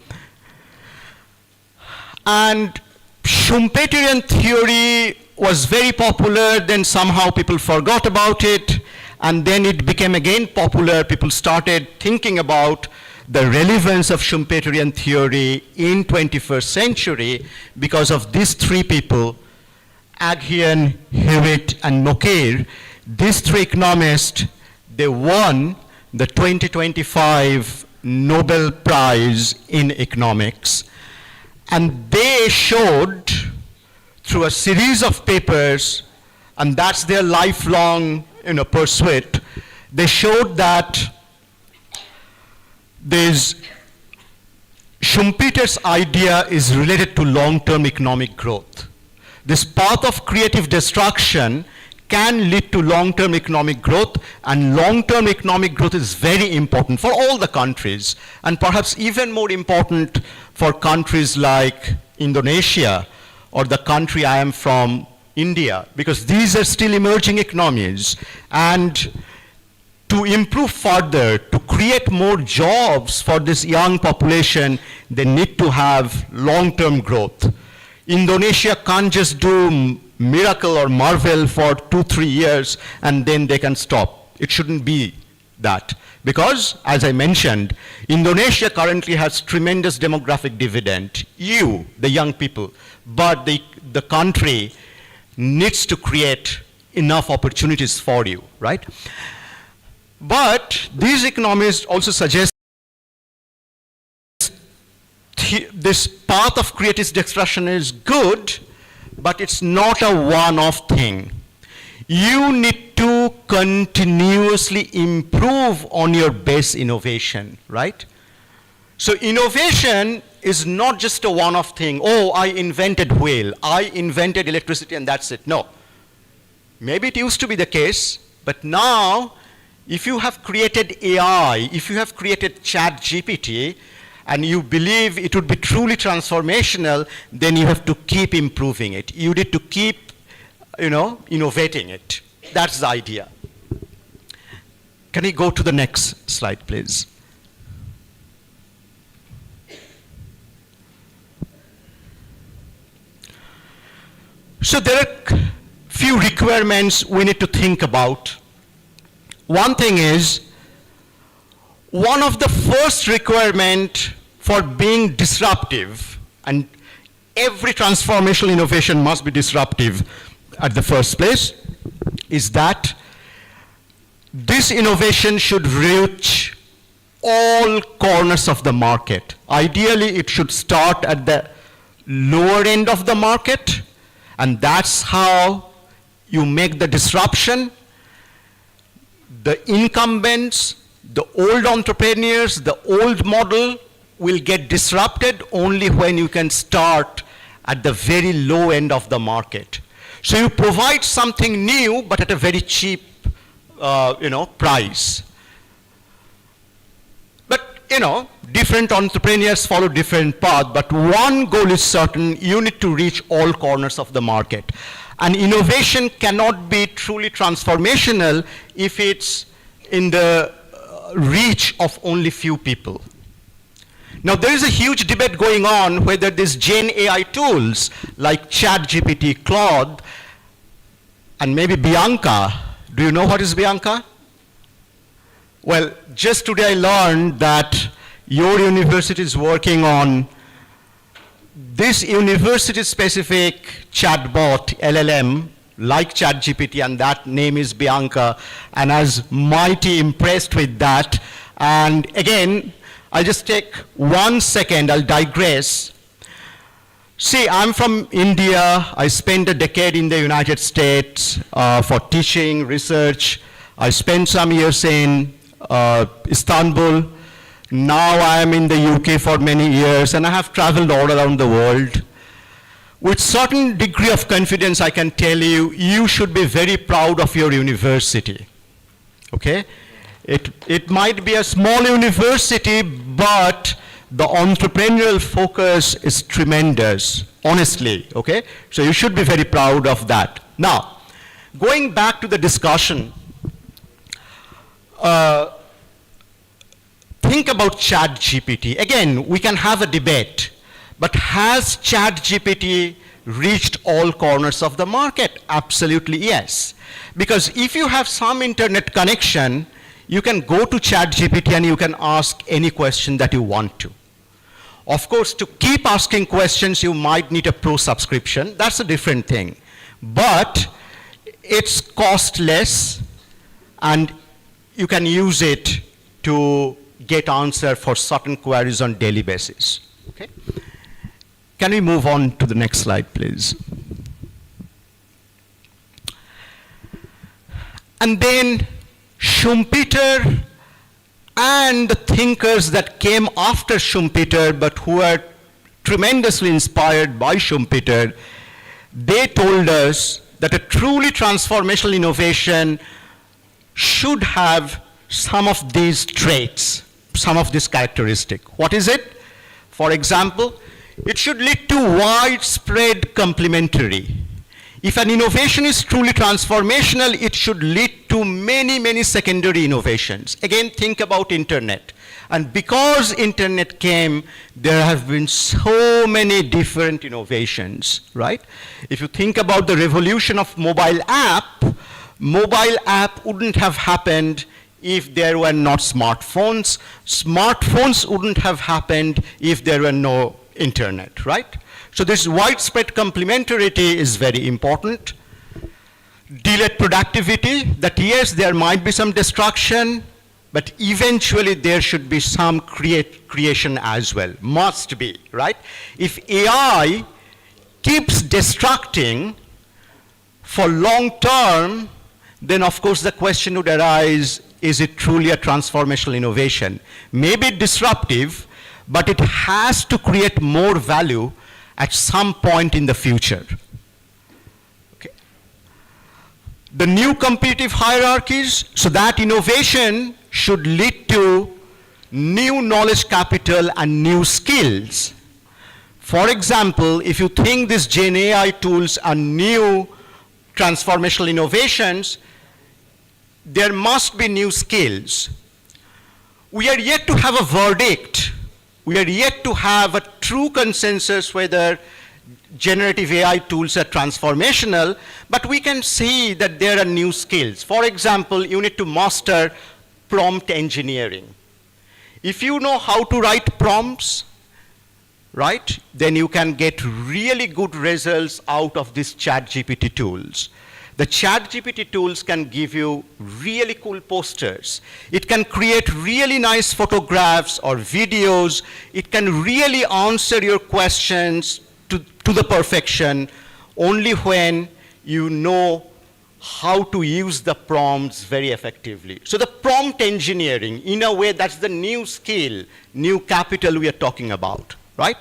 And Schumpeterian theory was very popular, then somehow people forgot about it, and then it became again popular. People started thinking about the relevance of Schumpeterian theory in 21st century because of these three people, Aghian, Hewitt, and Moquet. These three economists, they won the 2025 Nobel Prize in Economics. And they showed through a series of papers, and that's their lifelong pursuit, they showed that Schumpeter's idea is related to long-term economic growth. This path of creative destruction can lead to long-term economic growth, and long-term economic growth is very important for all the countries, and perhaps even more important for countries like Indonesia or the country I am from, India, because these are still emerging economies. And to improve further, to create more jobs for this young population, they need to have long-term growth. Indonesia can't just do miracle or marvel for 2-3 years and then they can stop. It shouldn't be that. Because, as I mentioned, Indonesia currently has tremendous demographic dividend. You, the young people, but the country needs to create enough opportunities for you, right? But these economists also suggest this path of creative destruction is good, but it's not a one-off thing. You need to continuously improve on your base innovation, right? So innovation is not just a one-off thing. Oh, I invented whale, I invented electricity, and that's it. No. Maybe it used to be the case, but now, if you have created AI, if you have created ChatGPT, and you believe it would be truly transformational, then you have to keep improving it. You need to keep, innovating it. That's the idea. Can we go to the next slide, please? So there are few requirements we need to think about. One thing is, one of the first requirement for being disruptive, and every transformational innovation must be disruptive at the first place, is that this innovation should reach all corners of the market. Ideally, it should start at the lower end of the market, and that's how you make the disruption. The incumbents, the old entrepreneurs, the old model will get disrupted only when you can start at the very low end of the market. So you provide something new, but at a very cheap, price. But, different entrepreneurs follow different paths, but one goal is certain: you need to reach all corners of the market. And innovation cannot be truly transformational if it's in the reach of only few people. Now, there is a huge debate going on whether these Gen AI tools like ChatGPT, Claude, and maybe Bianca. Do you know what is Bianca? Well, just today I learned that your university is working on this university-specific chatbot, LLM, like ChatGPT, and that name is Bianca, and I was mighty impressed with that. And again, I'll just take 1 second, I'll digress. See, I'm from India. I spent a decade in the United States for teaching, research. I spent some years in Istanbul. Now I am in the UK for many years, and I have traveled all around the world. With certain degree of confidence, I can tell you, you should be very proud of your university, okay? It might be a small university, but the entrepreneurial focus is tremendous, honestly, okay? So you should be very proud of that. Now, going back to the discussion, think about ChatGPT. Again, we can have a debate, but has ChatGPT reached all corners of the market? Absolutely yes. Because if you have some internet connection, you can go to ChatGPT and you can ask any question that you want to. Of course, to keep asking questions, you might need a pro subscription. That's a different thing. But it's costless, and you can use it to get answer for certain queries on daily basis. Okay? Can we move on to the next slide, please? And then Schumpeter and the thinkers that came after Schumpeter, but who were tremendously inspired by Schumpeter, they told us that a truly transformational innovation should have some of these traits, some of this characteristic. What is it? For example, it should lead to widespread complementarity. If an innovation is truly transformational, it should lead to many, many secondary innovations. Again, think about internet. And because internet came, there have been so many different innovations, right? If you think about the revolution of mobile app wouldn't have happened if there were not smartphones. Smartphones wouldn't have happened if there were no internet, right? So this widespread complementarity is very important. Delayed productivity, that yes, there might be some destruction, but eventually there should be some creation as well, must be, right? If AI keeps destructing for long term, then of course the question would arise, is it truly a transformational innovation? Maybe disruptive, but it has to create more value at some point in the future. Okay. The new competitive hierarchies, so that innovation should lead to new knowledge capital and new skills. For example, if you think these Gen AI tools are new transformational innovations, there must be new skills. We are yet to have a verdict. We are yet to have a true consensus whether generative AI tools are transformational, but we can see that there are new skills. For example, you need to master prompt engineering. If you know how to write prompts, right, then you can get really good results out of these ChatGPT tools. The ChatGPT tools can give you really cool posters. It can create really nice photographs or videos. It can really answer your questions to the perfection only when you know how to use the prompts very effectively. So the prompt engineering, in a way, that's the new skill, new capital we are talking about, right?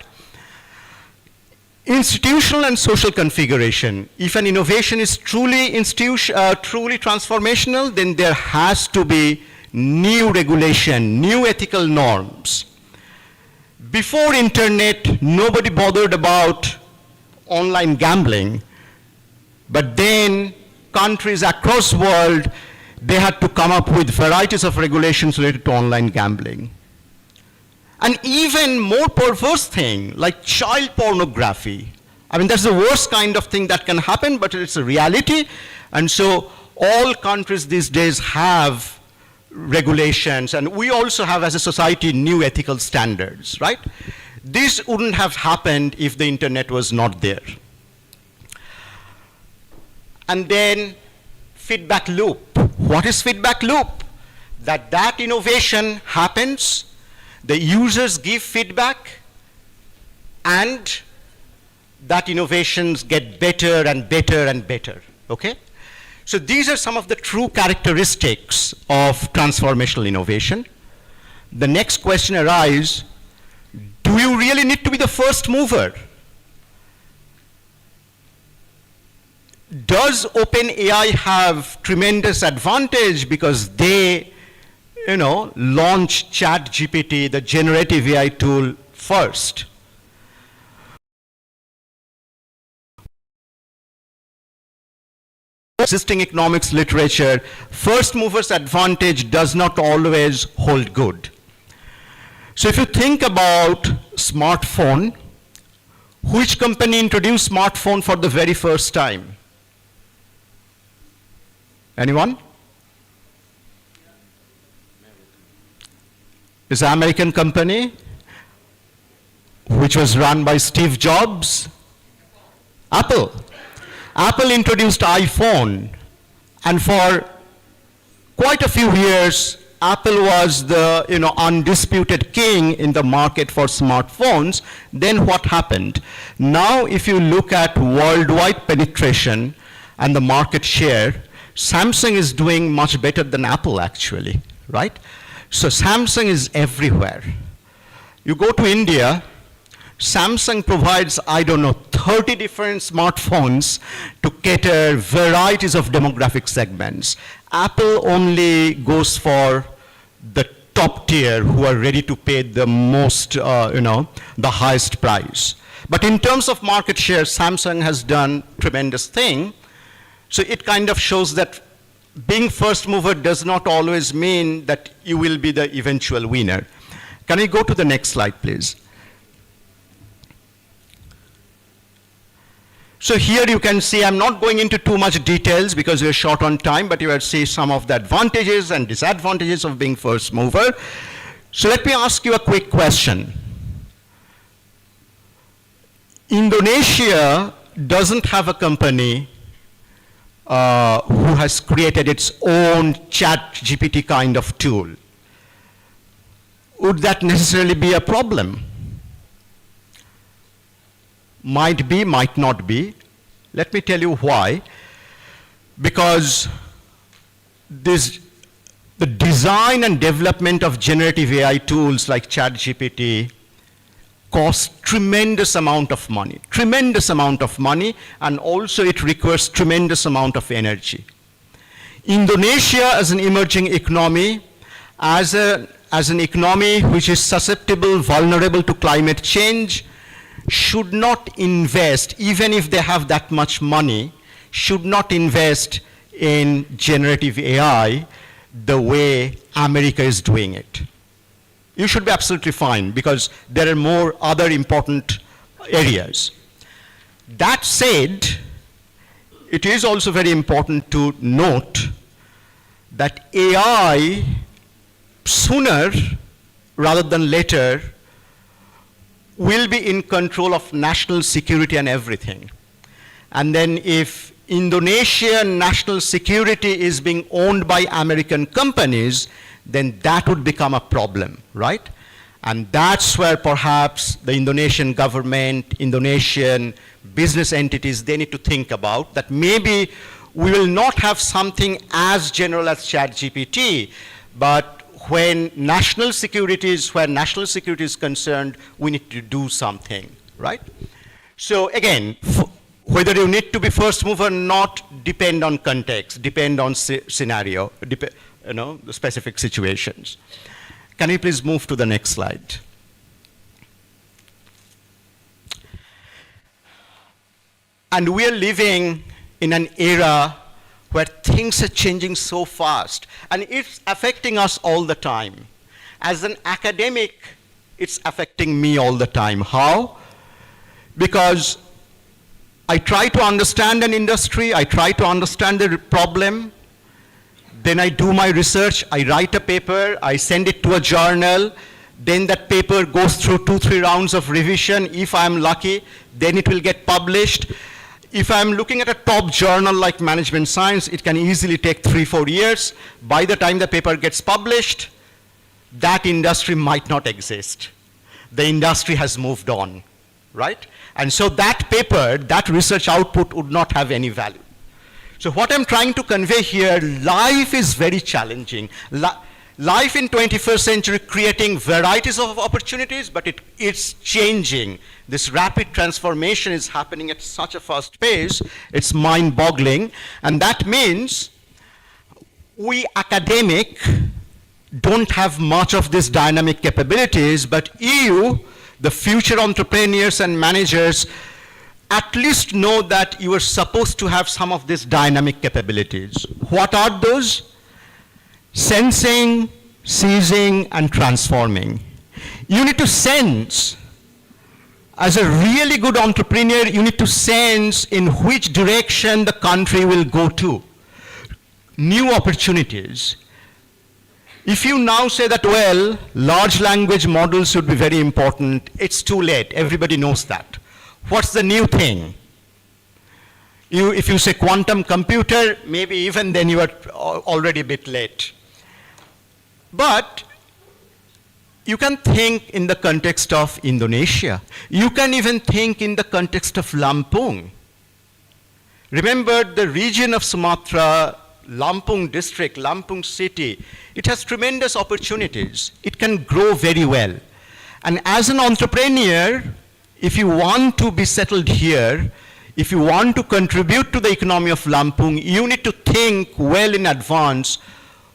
Institutional and social configuration. If an innovation is truly transformational, then there has to be new regulation, new ethical norms. Before internet, nobody bothered about online gambling, but then countries across the world, they had to come up with varieties of regulations related to online gambling. An even more perverse thing, like child pornography. I mean, that's the worst kind of thing that can happen, but it's a reality. And so all countries these days have regulations, and we also have, as a society, new ethical standards, right? This wouldn't have happened if the internet was not there. And then feedback loop. What is feedback loop? That innovation happens, the users give feedback, and that innovations get better and better and better, okay? So these are some of the true characteristics of transformational innovation. The next question arises, do you really need to be the first mover? Does OpenAI have tremendous advantage because they launch ChatGPT, the generative AI tool, first? Existing economics literature, first mover's advantage does not always hold good. So if you think about smartphone, which company introduced smartphone for the very first time? Anyone? It's an American company which was run by Steve Jobs. Apple. Apple introduced iPhone, and for quite a few years, Apple was the undisputed king in the market for smartphones. Then what happened? Now, if you look at worldwide penetration and the market share, Samsung is doing much better than Apple actually, right? So Samsung is everywhere. You go to India, Samsung provides, 30 different smartphones to cater varieties of demographic segments. Apple only goes for the top tier who are ready to pay the most, the highest price. But in terms of market share, Samsung has done tremendous thing. So it kind of shows that being first mover does not always mean that you will be the eventual winner. Can we go to the next slide, please? So here you can see, I'm not going into too much details because we're short on time, but you will see some of the advantages and disadvantages of being first mover. So let me ask you a quick question. Indonesia doesn't have a company who has created its own ChatGPT kind of tool. Would that necessarily be a problem? Might be, might not be. Let me tell you why. Because the design and development of generative AI tools like ChatGPT costs tremendous amount of money, and also it requires tremendous amount of energy. Indonesia as an emerging economy, as an economy which is susceptible, vulnerable to climate change, should not invest, even if they have that much money, should not invest in generative AI the way America is doing it. You should be absolutely fine because there are more other important areas. That said, it is also very important to note that AI sooner rather than later will be in control of national security and everything. And then if Indonesian national security is being owned by American companies, then that would become a problem, right? And that's where perhaps the Indonesian government, Indonesian business entities, they need to think about that maybe we will not have something as general as ChatGPT, but when national security is concerned, we need to do something, right? So again, whether you need to be first mover or not depend on context, depend on scenario, the specific situations. Can we please move to the next slide? And we are living in an era where things are changing so fast, and it's affecting us all the time. As an academic, it's affecting me all the time. How? Because I try to understand an industry, I try to understand the problem, then I do my research, I write a paper, I send it to a journal, then that paper goes through 2-3 rounds of revision. If I'm lucky, then it will get published. If I'm looking at a top journal like Management Science, it can easily take 3-4 years. By the time the paper gets published, that industry might not exist. The industry has moved on, right? And so that paper, that research output would not have any value. So what I'm trying to convey here, life is very challenging. Life in 21st century creating varieties of opportunities, but it's changing. This rapid transformation is happening at such a fast pace, it's mind-boggling. And that means we academic don't have much of these dynamic capabilities, but you, the future entrepreneurs and managers, at least know that you are supposed to have some of these dynamic capabilities. What are those? Sensing, seizing, and transforming. You need to sense. As a really good entrepreneur, you need to sense in which direction the country will go to. new opportunities. If you now say that, well, large language models should be very important, it's too late. Everybody knows that. What's the new thing? If you say quantum computer, maybe even then you are already a bit late. But you can think in the context of Indonesia. You can even think in the context of Lampung. Remember the region of Sumatra, Lampung district, Lampung city, it has tremendous opportunities. It can grow very well. And as an entrepreneur, if you want to be settled here, if you want to contribute to the economy of Lampung, you need to think well in advance,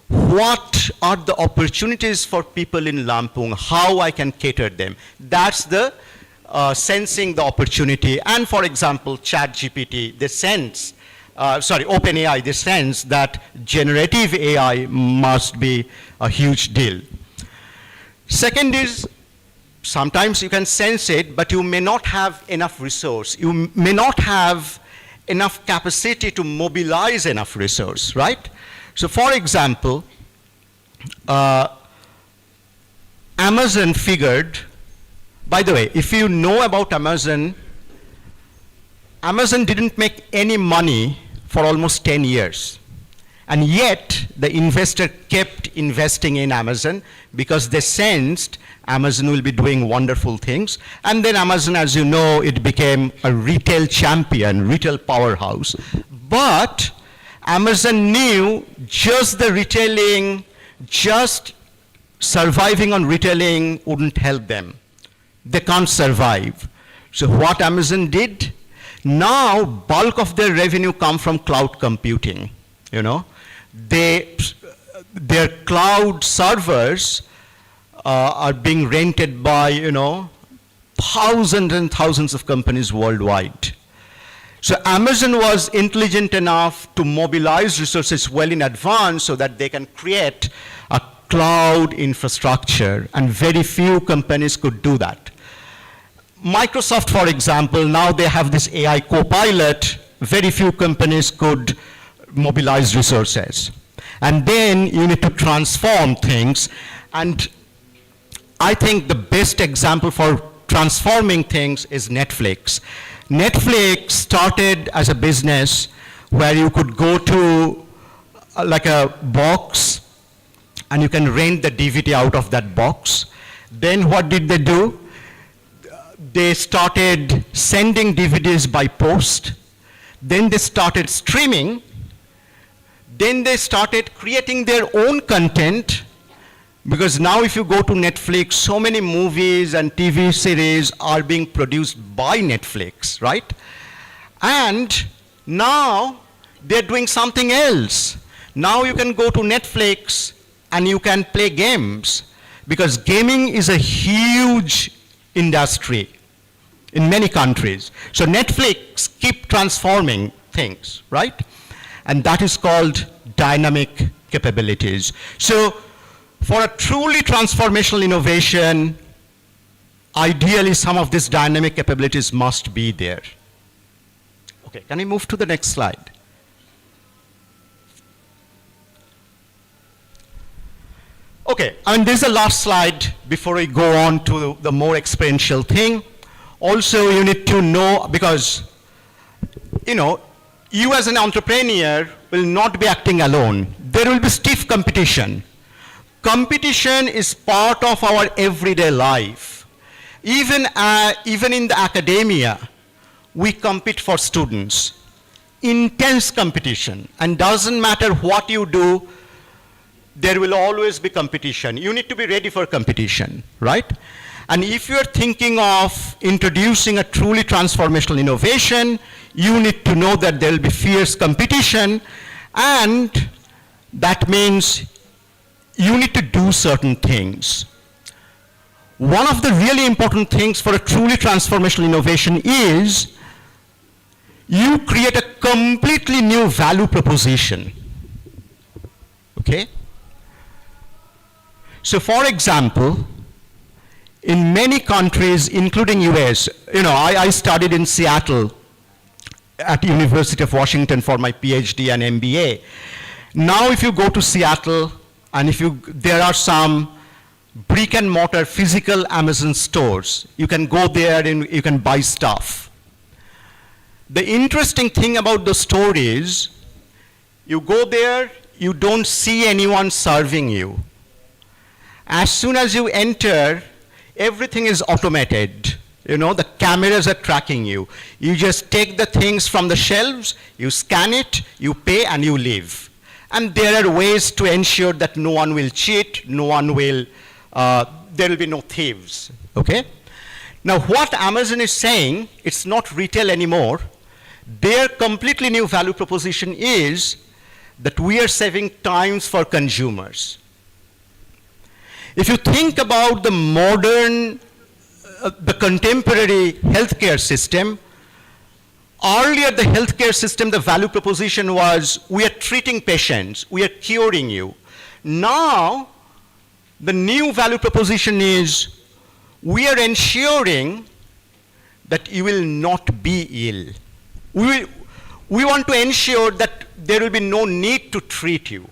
what are the opportunities for people in Lampung, how I can cater them. That's the sensing the opportunity. And for example, ChatGPT, they sense, OpenAI, they sense that generative AI must be a huge deal. Second is, sometimes you can sense it, but you may not have enough resource. You may not have enough capacity to mobilize enough resource, right? So for example, Amazon figured, by the way, if you know about Amazon, Amazon didn't make any money for almost 10 years. And yet, the investor kept investing in Amazon because they sensed Amazon will be doing wonderful things. And then Amazon, as you know, it became a retail champion, retail powerhouse. But Amazon knew just the retailing, just surviving on retailing wouldn't help them. They can't survive. So what Amazon did? Now, bulk of their revenue come from cloud computing, you know. Their cloud servers are being rented by, you know, thousands and thousands of companies worldwide. So Amazon was intelligent enough to mobilize resources well in advance so that they can create a cloud infrastructure, and very few companies could do that. Microsoft, for example, now they have this AI Copilot. Very few companies could mobilize resources. And then you need to transform things. And I think the best example for transforming things is Netflix. Netflix started as a business where you could go to like a box and you can rent the DVD out of that box. Then what did they do? They started sending DVDs by post. Then they started streaming. Then they started creating their own content, because now if you go to Netflix, so many movies and TV series are being produced by Netflix, right? And now they're doing something else. Now you can go to Netflix and you can play games, because gaming is a huge industry in many countries. So Netflix keep transforming things, right? And that is called dynamic capabilities. So for a truly transformational innovation, ideally some of these dynamic capabilities must be there. Okay, can we move to the next slide? Okay, and this is the last slide before we go on to the more experiential thing. Also, you need to know, because, you know, you as an entrepreneur will not be acting alone. There will be stiff competition. Competition is part of our everyday life. Even in the academia, we compete for students. Intense competition, and doesn't matter what you do, there will always be competition. You need to be ready for competition, right? And if you're thinking of introducing a truly transformational innovation, you need to know that there will be fierce competition, and that means you need to do certain things. One of the really important things for a truly transformational innovation is you create a completely new value proposition, okay? So for example, in many countries, including US, you know, I studied in Seattle at University of Washington for my PhD and MBA. Now if you go to Seattle and there are some brick and mortar physical Amazon stores, you can go there and you can buy stuff. The interesting thing about the store is, you go there, you don't see anyone serving you. As soon as you enter, everything is automated. You know, the cameras are tracking you. You just take the things from the shelves, you scan it, you pay, and you leave. And there are ways to ensure that no one will cheat, there will be no thieves, okay? Now what Amazon is saying, it's not retail anymore. Their completely new value proposition is that we are saving times for consumers. If you think about the modern, the contemporary healthcare system, earlier the healthcare system, the value proposition was, we are treating patients, we are curing you. Now, the new value proposition is, we are ensuring that you will not be ill. We want to ensure that there will be no need to treat you,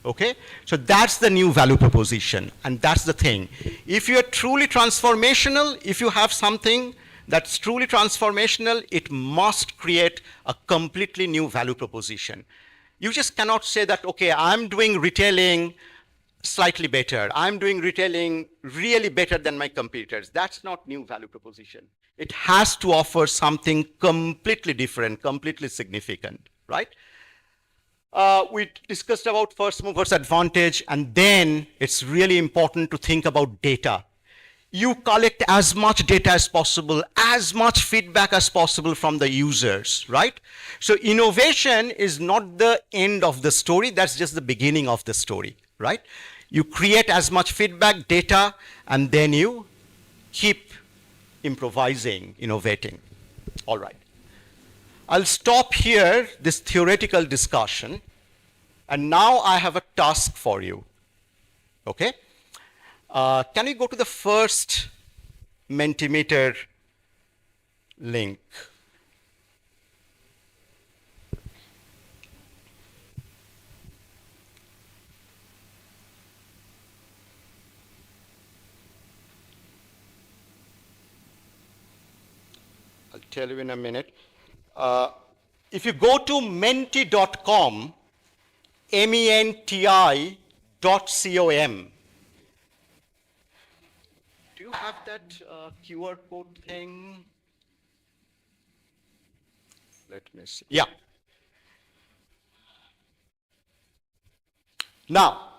okay? So that's the new value proposition, and that's the thing. If you are truly transformational, if you have something that's truly transformational, it must create a completely new value proposition. You just cannot say that, okay, I'm doing retailing slightly better. I'm doing retailing really better than my competitors. That's not new value proposition. It has to offer something completely different, completely significant, right? We discussed about first movers advantage, and then it's really important to think about data. You collect as much data as possible, as much feedback as possible from the users, right? So innovation is not the end of the story, that's just the beginning of the story, right? You create as much feedback, data, and then you keep improvising, innovating. All right. I'll stop here, this theoretical discussion, and now I have a task for you, okay? Can we go to the first Mentimeter link? I'll tell you in a minute. If you go to menti.com, menti.com, do you have that QR code thing? Let me see. Yeah. Now,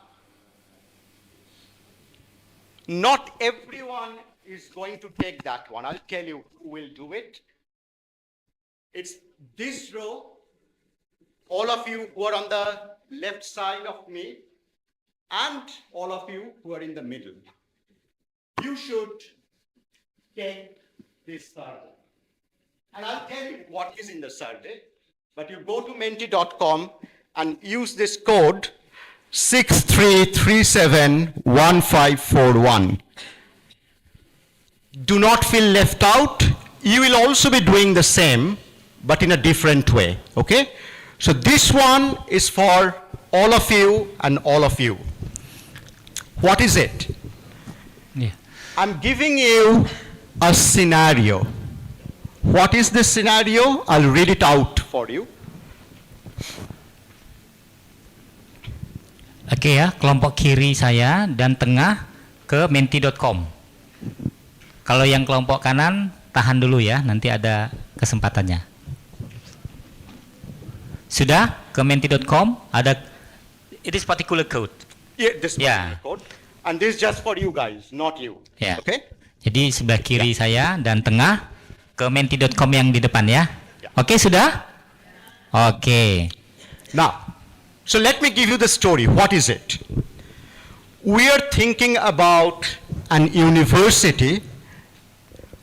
not everyone is going to take that one. I'll tell you who will do it. It's this row, all of you who are on the left side of me, and all of you who are in the middle. You should take this survey. And I'll tell you what is in the survey, but you go to menti.com and use this code 63371541. Do not feel left out. You will also be doing the same, but in a different way, okay? So this one is for all of you and all of you. What is it? Yeah. I'm giving you a scenario. What is this scenario? I'll read it out for you. Oke ya, kelompok kiri saya dan tengah ke menti.com. Kalau yang kelompok kanan, tahan dulu ya, nanti ada kesempatannya. Sudah ke menti.com, ada it is particular code. Yeah, this code. And this is just for you guys, not you. Ya. Okay? Jadi sebelah kiri saya dan tengah ke menti.com yang di depan ya. Oke, sudah? Oke. Now, so let me give you the story. What is it? We are thinking about an university,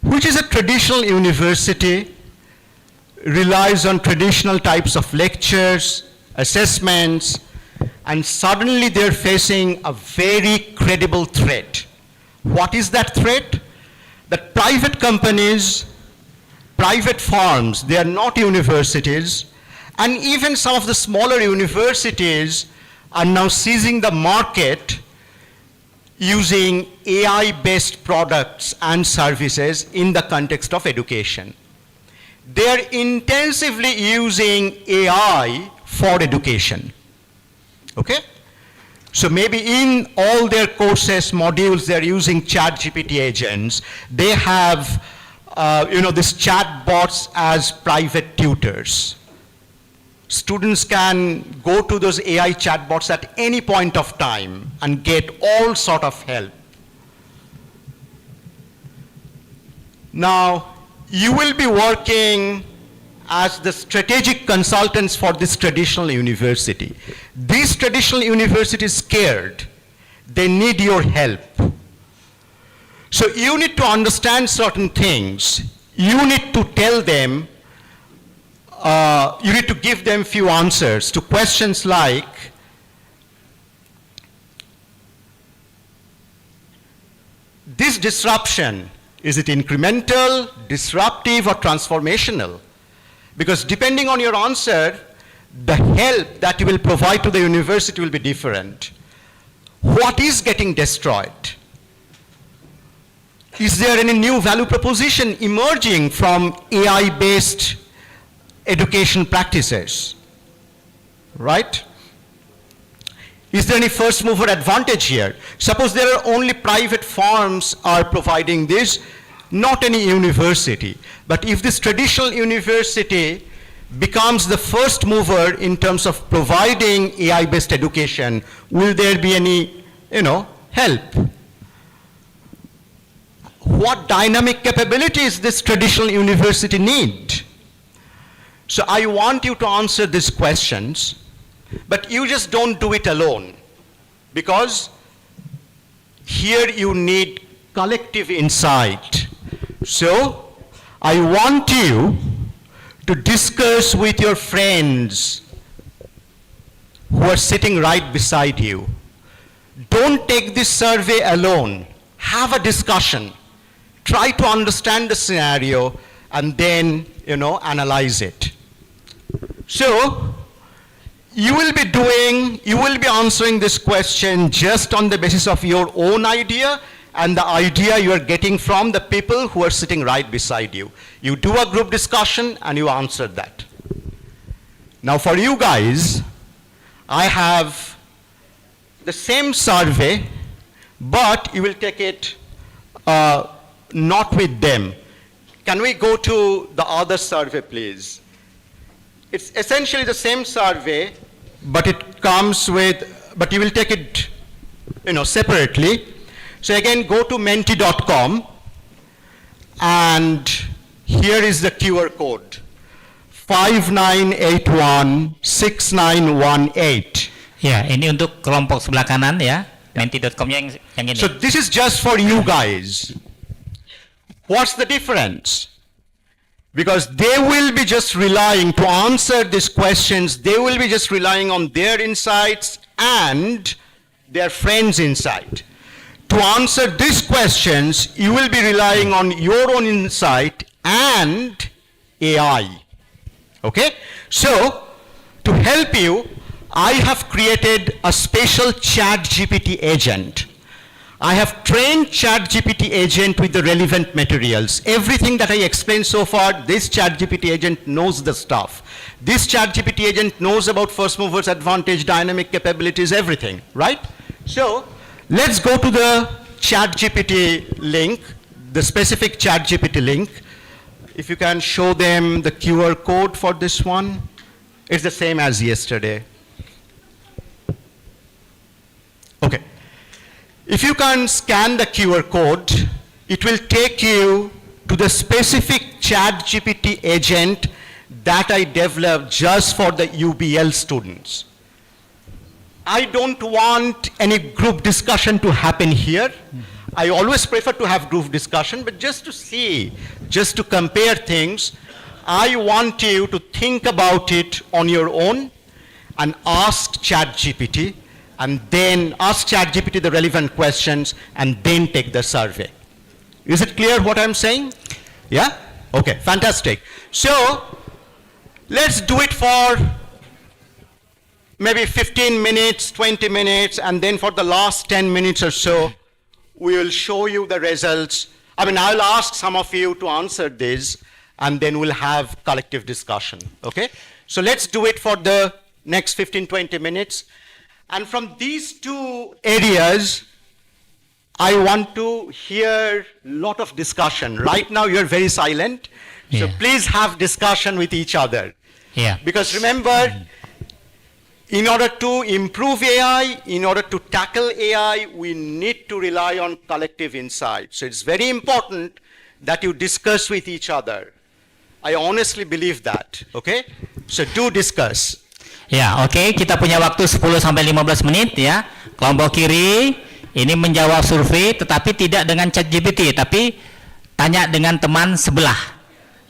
which is a traditional university, relies on traditional types of lectures, assessments, and suddenly they're facing a very credible threat. What is that threat? That private companies, private firms, they are not universities, and even some of the smaller universities are now seizing the market using AI-based products and services in the context of education. They are intensively using AI for education. Okay? So maybe in all their courses, modules, they're using ChatGPT agents. They have, this chatbots as private tutors. Students can go to those AI chatbots at any point of time and get all sort of help. Now, you will be working as the strategic consultants for this traditional university. This traditional university is scared. They need your help. So you need to understand certain things. You need to tell them, you need to give them few answers to questions like, this disruption, is it incremental, disruptive, or transformational? Because depending on your answer, the help that you will provide to the university will be different. What is getting destroyed? Is there any new value proposition emerging from AI-based education practices? Right? Is there any first mover advantage here? Suppose there are only private firms are providing this, not any university. But if this traditional university becomes the first mover in terms of providing AI-based education, will there be any, help? What dynamic capabilities this traditional university need? So I want you to answer these questions, but you just don't do it alone, because here you need collective insight. So I want you to discuss with your friends who are sitting right beside you. Don't take this survey alone. Have a discussion. Try to understand the scenario and then, analyze it. So, you will be answering this question just on the basis of your own idea and the idea you are getting from the people who are sitting right beside you. You do a group discussion and you answer that. Now for you guys, I have the same survey, but you will take it not with them. Can we go to the other survey, please? It's essentially the same survey, but it comes with, but you will take it, separately. So again, go to menti.com, and here is the QR code, 59816918. Ya, ini untuk kelompok sebelah kanan ya, menti.com-nya yang ini. So this is just for you guys. What's the difference? Because they will be just relying to answer these questions, they will be just relying on their insights and their friends' insight. To answer these questions, you will be relying on your own insight and AI. Okay? So, to help you, I have created a special ChatGPT agent. I have trained ChatGPT agent with the relevant materials. Everything that I explained so far, this ChatGPT agent knows the stuff. This ChatGPT agent knows about first movers advantage, dynamic capabilities, everything, right? So, let's go to the ChatGPT link, the specific ChatGPT link. If you can show them the QR code for this one. It's the same as yesterday. Okay. If you can scan the QR code, it will take you to the specific ChatGPT agent that I developed just for the UBL students. I don't want any group discussion to happen here. I always prefer to have group discussion, but just to see, just to compare things, I want you to think about it on your own and ask ChatGPT, and then ask ChatGPT the relevant questions, and then take the survey. Is it clear what I'm saying? Yeah? Okay, fantastic. So, let's do it for maybe 15 minutes, 20 minutes, and then for the last 10 minutes or so, we will show you the results. I mean, I'll ask some of you to answer this, and then we'll have collective discussion, okay? So let's do it for the next 15, 20 minutes. And from these two areas, I want to hear a lot of discussion. Right now, you're very silent, so Yeah. please have discussion with each other. Yeah. Because remember, in order to improve AI, in order to tackle AI, we need to rely on collective insight. So it's very important that you discuss with each other. I honestly believe that, okay? So do discuss. Ya, oke, kita punya waktu 10 sampai 15 menit ya. Kelompok kiri ini menjawab survei tetapi tidak dengan ChatGPT, tapi tanya dengan teman sebelah.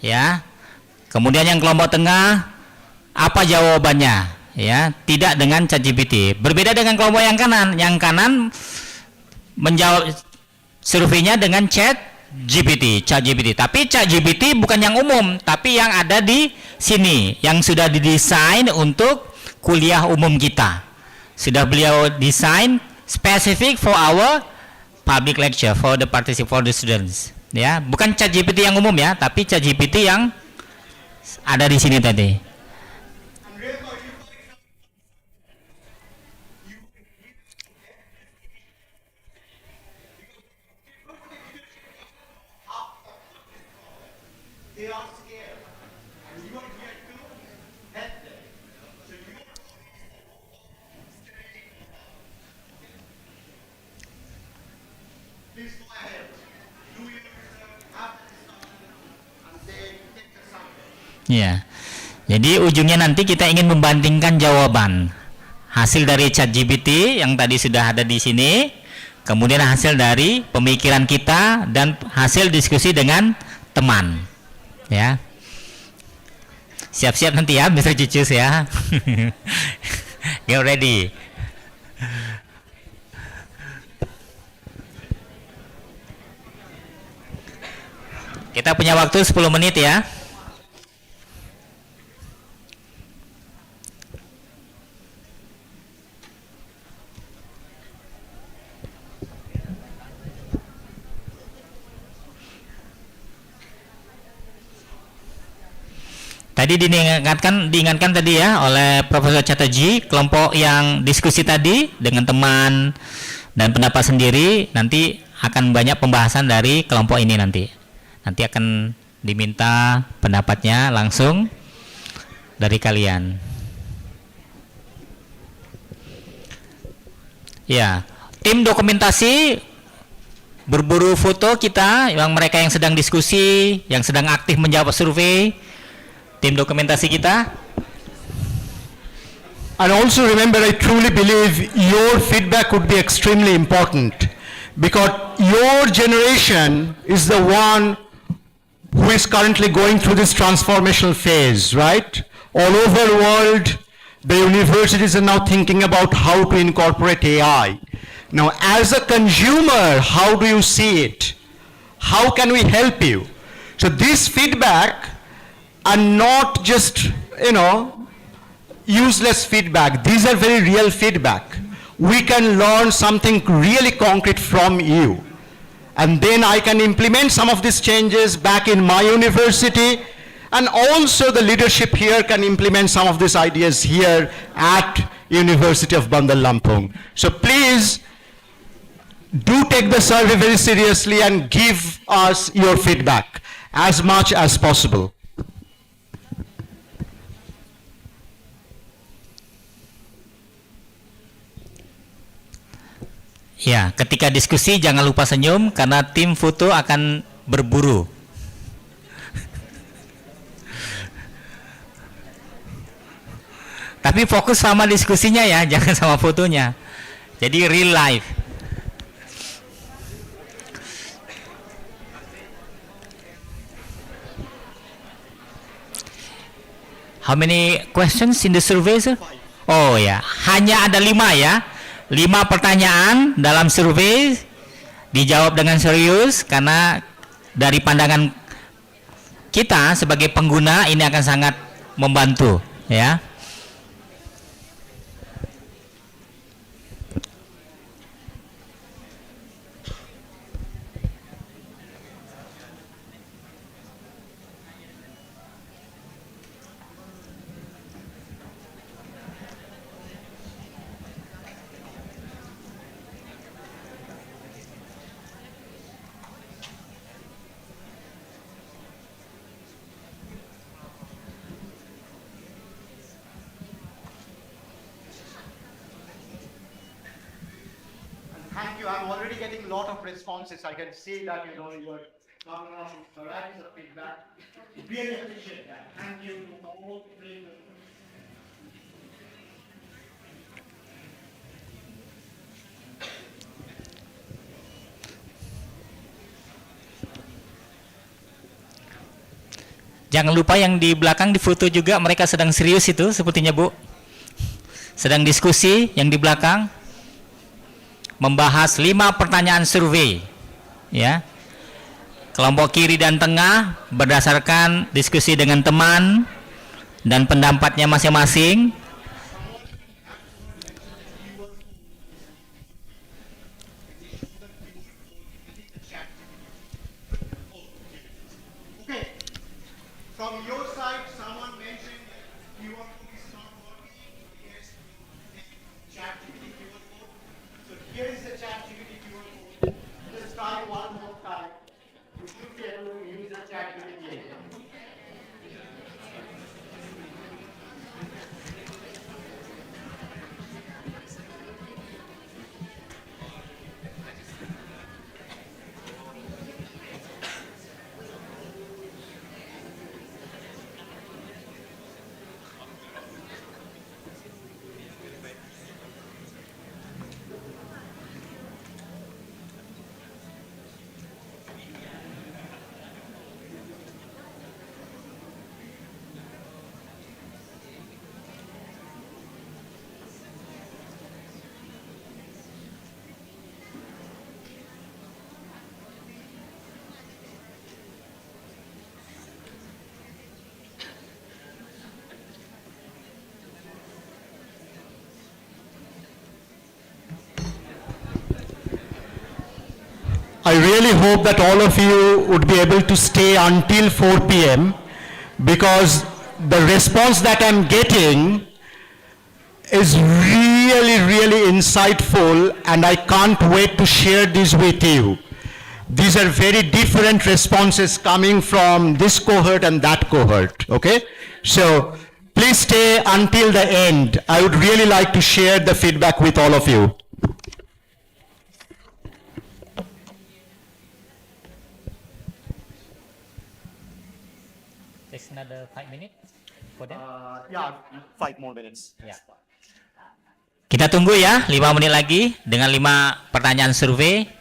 Ya. Kemudian yang kelompok tengah apa jawabannya? Ya, tidak dengan ChatGPT. Berbeda dengan kelompok yang kanan. Yang kanan menjawab surveinya dengan ChatGPT. Tapi ChatGPT bukan yang umum, tapi yang ada di sini, yang sudah didesain untuk kuliah umum kita. Sudah beliau desain specific for our public lecture, for the students. Ya, bukan ChatGPT yang umum ya, tapi ChatGPT yang ada di sini tadi. Ya, jadi ujungnya nanti kita ingin membandingkan jawaban hasil dari ChatGPT yang tadi sudah ada di sini, kemudian hasil dari pemikiran kita dan hasil diskusi dengan teman. Ya, siap-siap nanti ya, Mr. Cucus ya. Get ready. Kita punya waktu 10 menit ya. Tadi diingatkan tadi ya oleh Profesor Chatterjee, kelompok yang diskusi tadi dengan teman dan pendapat sendiri nanti akan banyak pembahasan dari kelompok ini nanti. Nanti akan diminta pendapatnya langsung dari kalian. Ya, tim dokumentasi berburu foto kita, yang mereka yang sedang diskusi, yang sedang aktif menjawab survei. Tim dokumentasi kita. And also remember, I truly believe your feedback would be extremely important, because your generation is the one who is currently going through this transformational phase, right? All over the world, the universities are now thinking about how to incorporate AI. Now, as a consumer, how do you see it? How can we help you? So this feedback are not just, useless feedback. These are very real feedback. We can learn something really concrete from you. And then I can implement some of these changes back in my university, and also the leadership here can implement some of these ideas here at University of Bandar Lampung. So please do take the survey very seriously and give us your feedback as much as possible. Ya, ketika diskusi jangan lupa senyum karena tim foto akan berburu. Tapi fokus sama diskusinya ya, jangan sama fotonya. Jadi real life. How many questions in the survey, sir? Oh ya, hanya ada 5 ya. 5 pertanyaan dalam survei dijawab dengan serius karena dari pandangan kita sebagai pengguna ini akan sangat membantu ya. Thank you. I'm already getting a lot of responses. I can see that you're coming up with varieties of feedback. Really appreciate that. Thank you. Jangan lupa yang di belakang di foto juga, mereka sedang serius itu sepertinya Bu. Sedang diskusi yang di belakang. Membahas 5 pertanyaan survei. Ya. Kelompok kiri dan tengah berdasarkan diskusi dengan teman dan pendapatnya masing-masing. From your side, someone mentioned you want to be smart working. Yes, chat GPT QR code. So here is the chat GPT QR code. Just try one more time. You should be able to use the chat GPT. I really hope that all of you would be able to stay until 4 p.m. because the response that I'm getting is really insightful, and I can't wait to share this with you. These are very different responses coming from this cohort and that cohort, okay? So please stay until the end. I would really like to share the feedback with all of you. Takes another 5 minutes for them. Yeah, 5 more minutes. Ya. Kita tunggu ya 5 menit lagi dengan 5 pertanyaan survei.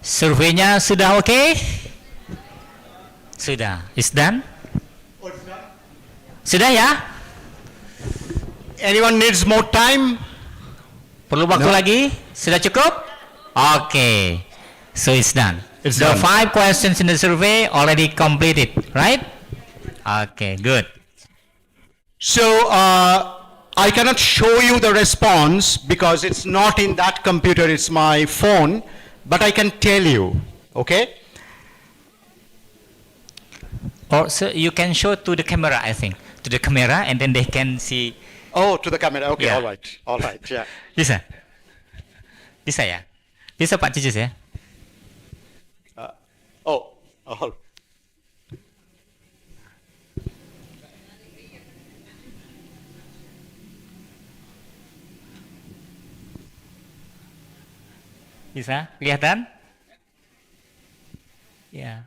Surveinya sudah oke? Sudah. Is done? Sudah ya? Anyone needs more time? Perlu waktu No. lagi? Sudah cukup? Oke. So it's done. It's The done. 5 questions in the survey already completed, right? Okay, good. So I cannot show you the response because it's not in that computer, it's my phone, but I can tell you, okay? Or so you can show to the camera, I think. To the camera, and then they can see. Oh, to the camera, okay, Yeah. all right, yeah. Bisa? Bisa ya? Bisa Pak Cicus ya? Oh, Bisa kelihatan? Ya.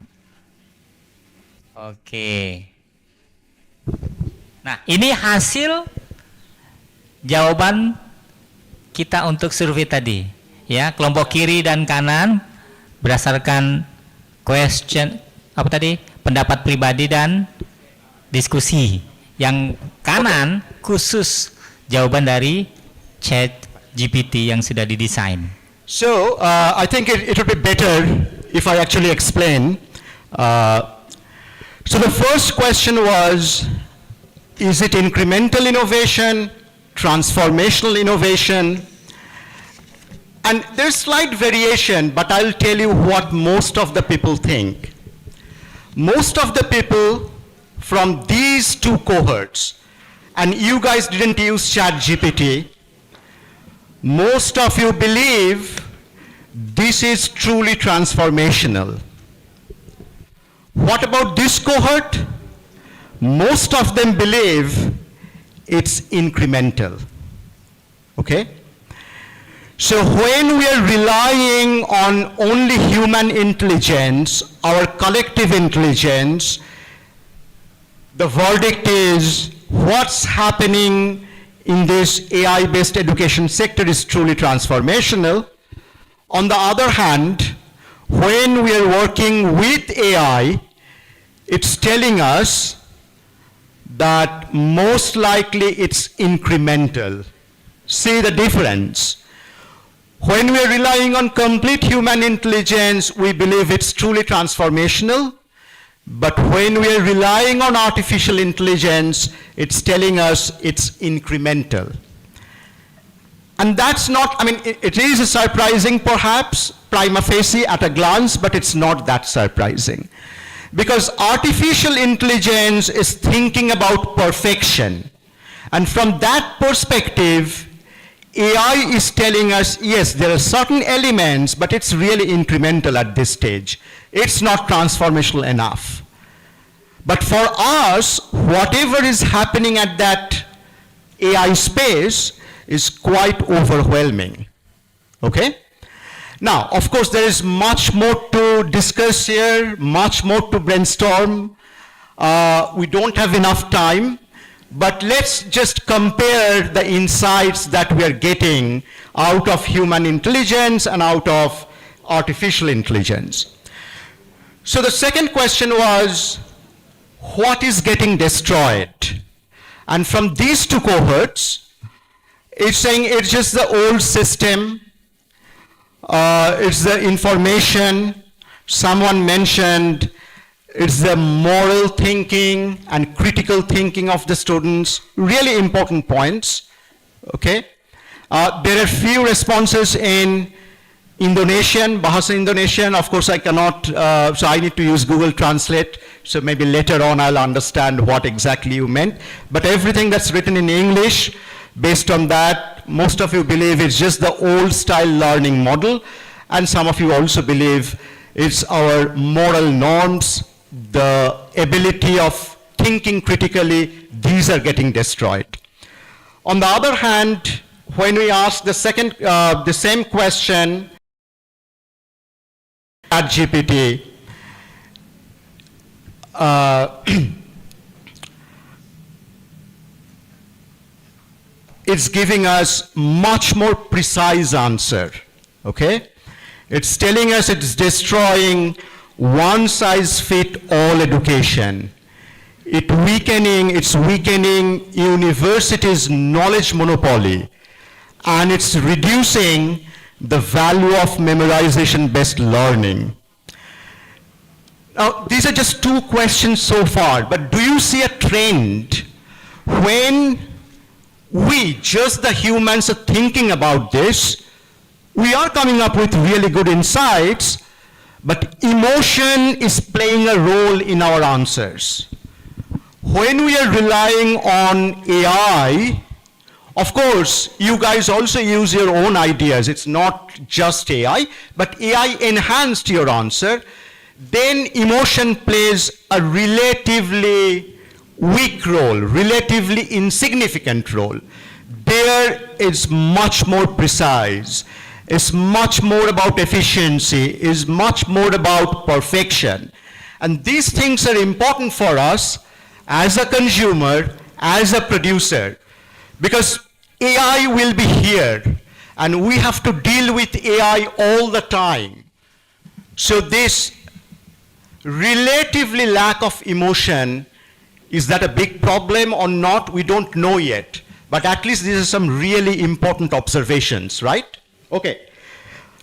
Oke. Nah, ini hasil jawaban kita untuk survei tadi. Ya, kelompok kiri dan kanan berdasarkan question apa tadi? Pendapat pribadi dan diskusi. Yang kanan khusus jawaban dari ChatGPT yang sudah didesain. So, I think it would be better if I actually explain. So the first question was, is it incremental innovation, transformational innovation? And there's slight variation, but I'll tell you what most of the people think. Most of the people from these two cohorts, and you guys didn't use ChatGPT, most of you believe this is truly transformational. What about this cohort? Most of them believe it's incremental. Okay? So when we are relying on only human intelligence, our collective intelligence, the verdict is what's happening in this AI-based education sector is truly transformational. On the other hand, when we are working with AI, it's telling us that most likely it's incremental. See the difference. When we are relying on complete human intelligence, we believe it's truly transformational. But when we are relying on artificial intelligence, it's telling us it's incremental. And that's not, I mean, it is surprising perhaps, prima facie at a glance, but it's not that surprising. Because artificial intelligence is thinking about perfection. And from that perspective, AI is telling us, yes, there are certain elements, but it's really incremental at this stage. It's not transformational enough. But for us, whatever is happening at that AI space is quite overwhelming. Okay? Now, of course, there is much more to discuss here, much more to brainstorm. We don't have enough time. But let's just compare the insights that we are getting out of human intelligence and out of artificial intelligence. So the second question was, what is getting destroyed? And from these two cohorts, it's saying it's just the old system, it's the information. Someone mentioned it's the moral thinking and critical thinking of the students, really important points, okay? There are few responses in Indonesian, Bahasa Indonesian. Of course I cannot, so I need to use Google Translate, so maybe later on I'll understand what exactly you meant. But everything that's written in English, based on that, most of you believe it's just the old style learning model, and some of you also believe it's our moral norms, the ability of thinking critically, these are getting destroyed. On the other hand, when we ask the same question at GPT, it's giving us much more precise answer, okay? It's telling us it's destroying one-size-fits-all education. It's weakening universities' knowledge monopoly, and it's reducing the value of memorization-based learning. Now, these are just two questions so far, but do you see a trend when we, just the humans, are thinking about this? We are coming up with really good insights, but emotion is playing a role in our answers. When we are relying on AI, of course, you guys also use your own ideas. It's not just AI, but AI enhanced your answer. Then emotion plays a relatively weak role, relatively insignificant role. There it's much more precise. is much more about efficiency, is much more about perfection. And these things are important for us as a consumer, as a producer, because AI will be here, and we have to deal with AI all the time. So this relatively lack of emotion, is that a big problem or not? We don't know yet. But at least these are some really important observations, right? Okay.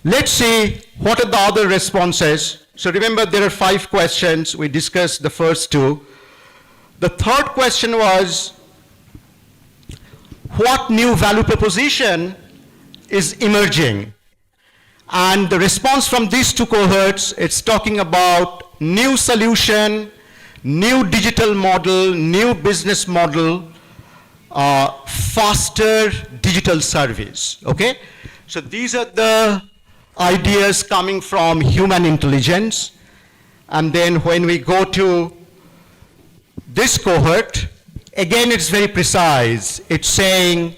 Let's see what are the other responses. So remember, there are 5 questions. We discussed the first 2. The third question was, what new value proposition is emerging? And the response from these 2 cohorts, it's talking about new solution, new digital model, new business model, faster digital service, okay? So these are the ideas coming from human intelligence. And then when we go to this cohort, again, it's very precise. It's saying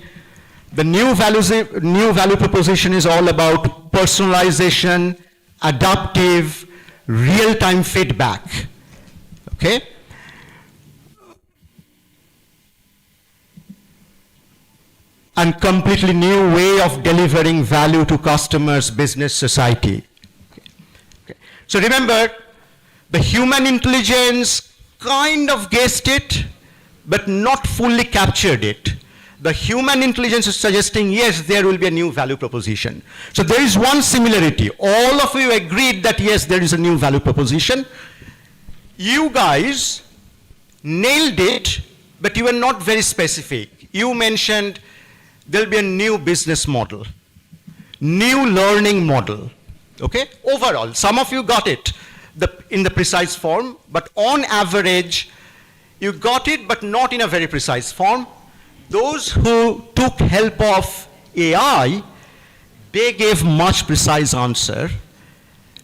the new value proposition is all about personalization, adaptive, real-time feedback, okay? And completely new way of delivering value to customers, business, society. Okay. So remember, the human intelligence kind of guessed it, but not fully captured it. The human intelligence is suggesting, yes, there will be a new value proposition. So there is one similarity. All of you agreed that, yes, there is a new value proposition. You guys nailed it, but you were not very specific. You mentioned there will be a new business model, new learning model, okay? Overall, some of you got it in the precise form, but on average, you got it, but not in a very precise form. Those who took help of AI, they gave much precise answer.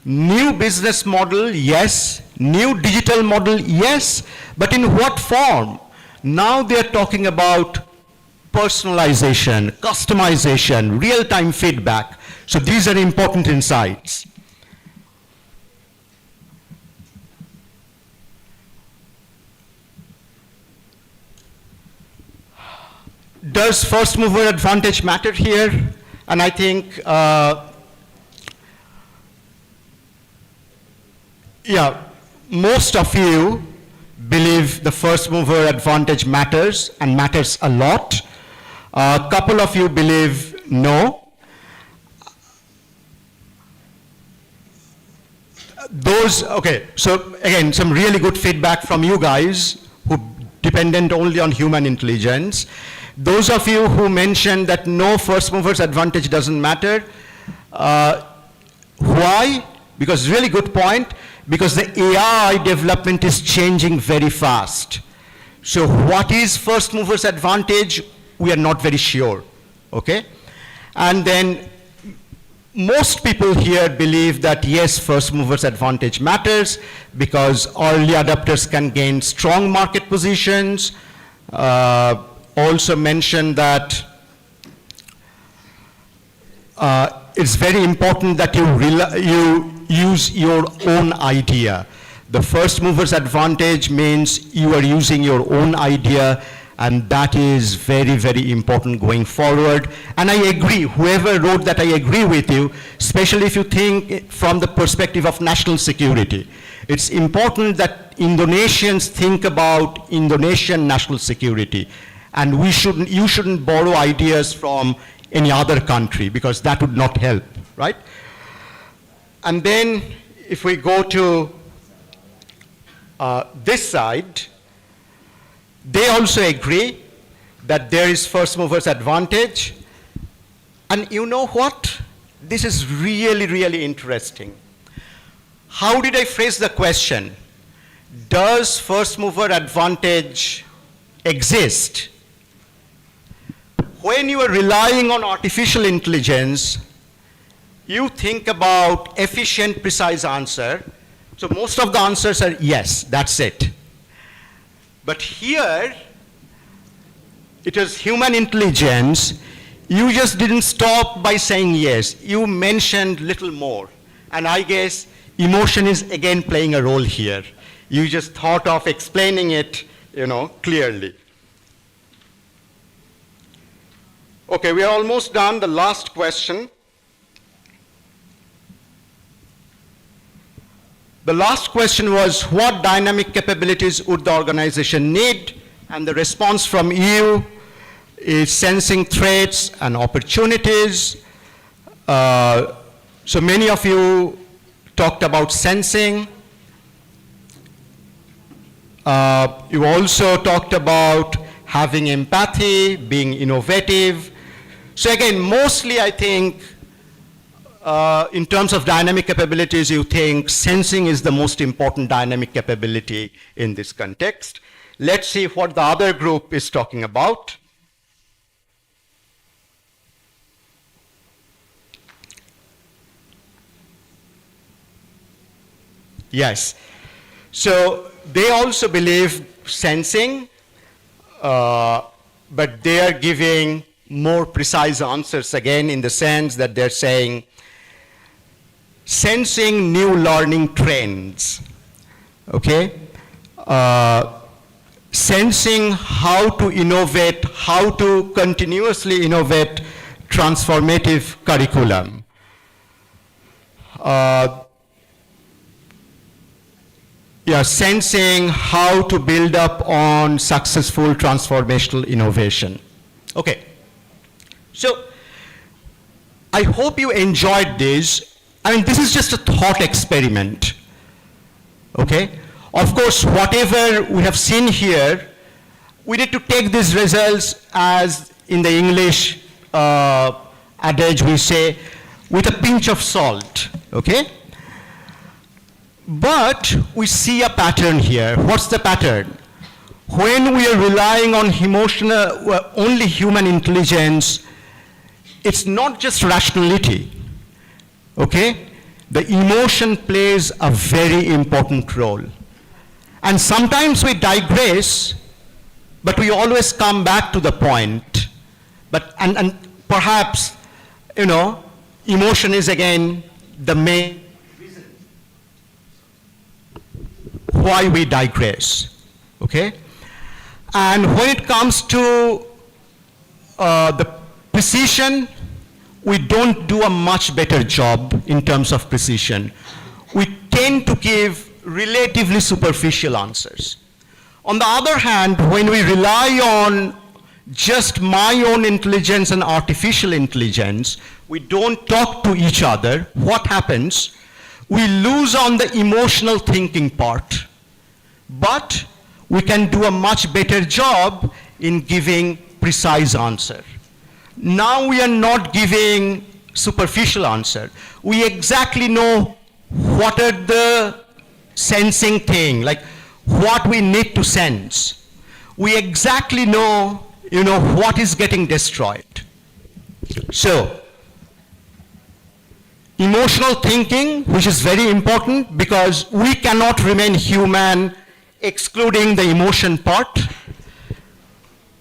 New business model, yes. New digital model, yes. But in what form? Now they're talking about personalization, customization, real-time feedback. So these are important insights. Does first mover advantage matter here? And I think, yeah, most of you believe the first mover advantage matters and matters a lot. A couple of you believe no. Okay, so again, some really good feedback from you guys who dependent only on human intelligence. Those of you who mentioned that no, first mover's advantage doesn't matter. Why? Because really good point, because the AI development is changing very fast. So what is first mover's advantage? We are not very sure, okay? And then most people here believe that yes, first mover's advantage matters because early adopters can gain strong market positions. Also mentioned that it's very important that you use your own idea. The first mover's advantage means you are using your own idea, and that is very, very important going forward. And I agree, whoever wrote that, I agree with you, especially if you think from the perspective of national security. It's important that Indonesians think about Indonesian national security. And you shouldn't borrow ideas from any other country because that would not help, right? And then if we go to this side, they also agree that there is first mover's advantage. And you know what? This is really, really interesting. How did I phrase the question? Does first mover advantage exist? When you are relying on artificial intelligence, you think about efficient, precise answer. So most of the answers are yes, that's it. But here, it is human intelligence. you just didn't stop by saying yes. You mentioned little more. And I guess emotion is again playing a role here. You just thought of explaining it, clearly. Okay, we are almost done. The last question. The last question was, what dynamic capabilities would the organization need? And the response from you is sensing threats and opportunities. So many of you talked about sensing. You also talked about having empathy, being innovative. So again, mostly I think in terms of dynamic capabilities, you think sensing is the most important dynamic capability in this context. Let's see what the other group is talking about. Yes. So they also believe sensing, but they are giving more precise answers again, in the sense that they're saying sensing new learning trends, okay? Sensing how to innovate, how to continuously innovate transformative curriculum. Sensing how to build up on successful transformational innovation. Okay, so I hope you enjoyed this. I mean, this is just a thought experiment, okay? Of course, whatever we have seen here, we need to take these results as, in the English adage we say, with a pinch of salt, okay? But we see a pattern here. What's the pattern? When we are relying on only human intelligence, it's not just rationality, okay? The emotion plays a very important role. And sometimes we digress, but we always come back to the point. And perhaps, emotion is again the main why we digress, okay? And when it comes to the precision, we don't do a much better job in terms of precision. We tend to give relatively superficial answers. On the other hand, when we rely on just my own intelligence and artificial intelligence, we don't talk to each other, what happens? We lose on the emotional thinking part, but we can do a much better job in giving precise answer. Now we are not giving superficial answer. We exactly know what are the sensing thing, like what we need to sense. We exactly know, what is getting destroyed. So, emotional thinking, which is very important because we cannot remain human excluding the emotion part.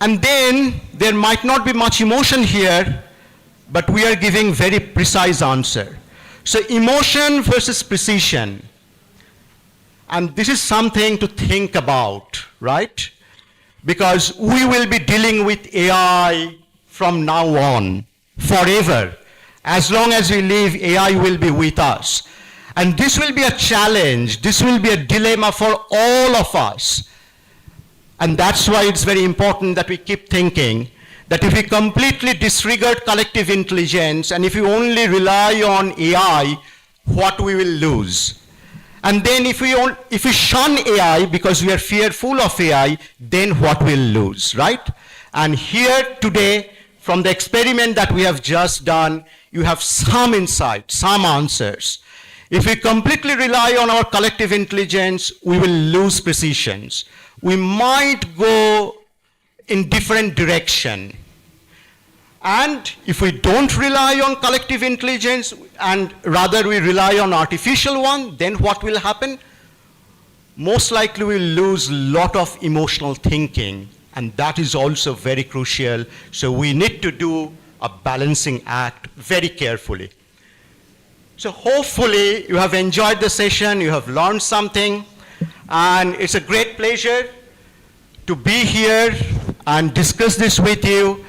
And then there might not be much emotion here, but we are giving very precise answer. So emotion versus precision. And this is something to think about, right? Because we will be dealing with AI from now on, forever. As long as we live, AI will be with us. And this will be a challenge, this will be a dilemma for all of us. And that's why it's very important that we keep thinking that if we completely disregard collective intelligence and if we only rely on AI, what we will lose. And then if we shun AI because we are fearful of AI, then what we'll lose, right? And here today, from the experiment that we have just done, you have some insight, some answers. If we completely rely on our collective intelligence, we will lose precisions. We might go in different direction. And if we don't rely on collective intelligence and rather we rely on artificial one, then what will happen? Most likely we'll lose a lot of emotional thinking, and that is also very crucial. So we need to do a balancing act very carefully. So hopefully you have enjoyed the session, you have learned something, and it's a great pleasure to be here and discuss this with you.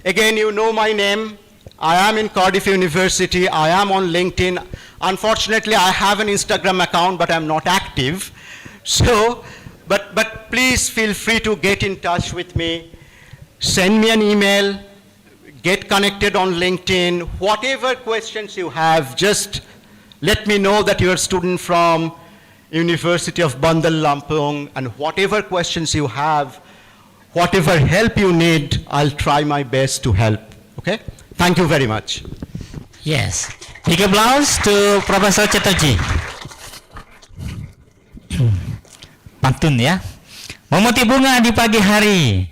Again, you know my name. I am in Cardiff University. I am on LinkedIn. Unfortunately, I have an Instagram account, but I'm not active. So, but please feel free to get in touch with me. Send me an email. Get connected on LinkedIn. Whatever questions you have, just let me know that you're a student from University of Bandar Lampung, and whatever questions you have, whatever help you need, I'll try my best to help. Okay? Thank you very much. Yes. Big applause to Professor Chatterjee. Pantun ya. Memetik bunga di pagi hari.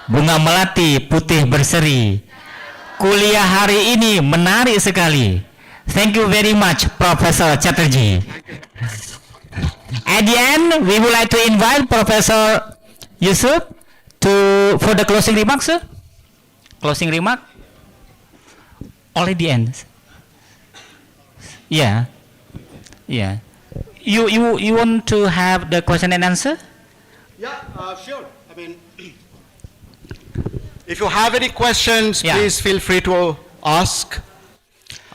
Bunga melati putih berseri. Kuliah hari ini menarik sekali. Thank you very much, Professor Chatterjee. At the end, we would like to invite Professor Yusuf for the closing remarks, sir. Closing remark? Only the end. Yeah. Yeah. You want to have the question and answer? Yeah, sure. I mean, if you have any questions, Yeah. please feel free to ask.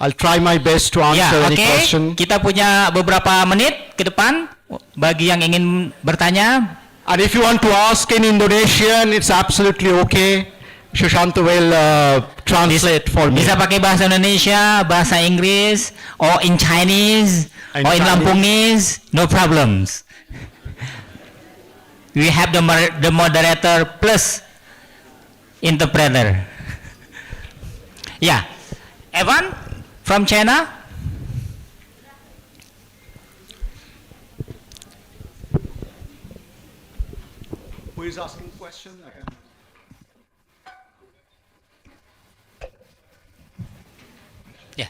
I'll try my best to answer Ya, any oke. question. Kita punya beberapa menit ke depan bagi yang ingin bertanya. And if you want to ask in Indonesian, it's absolutely okay. Shushanto will translate for me. Bisa pakai bahasa Indonesia, bahasa Inggris, or in Chinese, In or in Chinese. Lampungese, no problems. We have the moderator plus interpreter. Yeah, Evan from China. Who is asking questions? Yeah.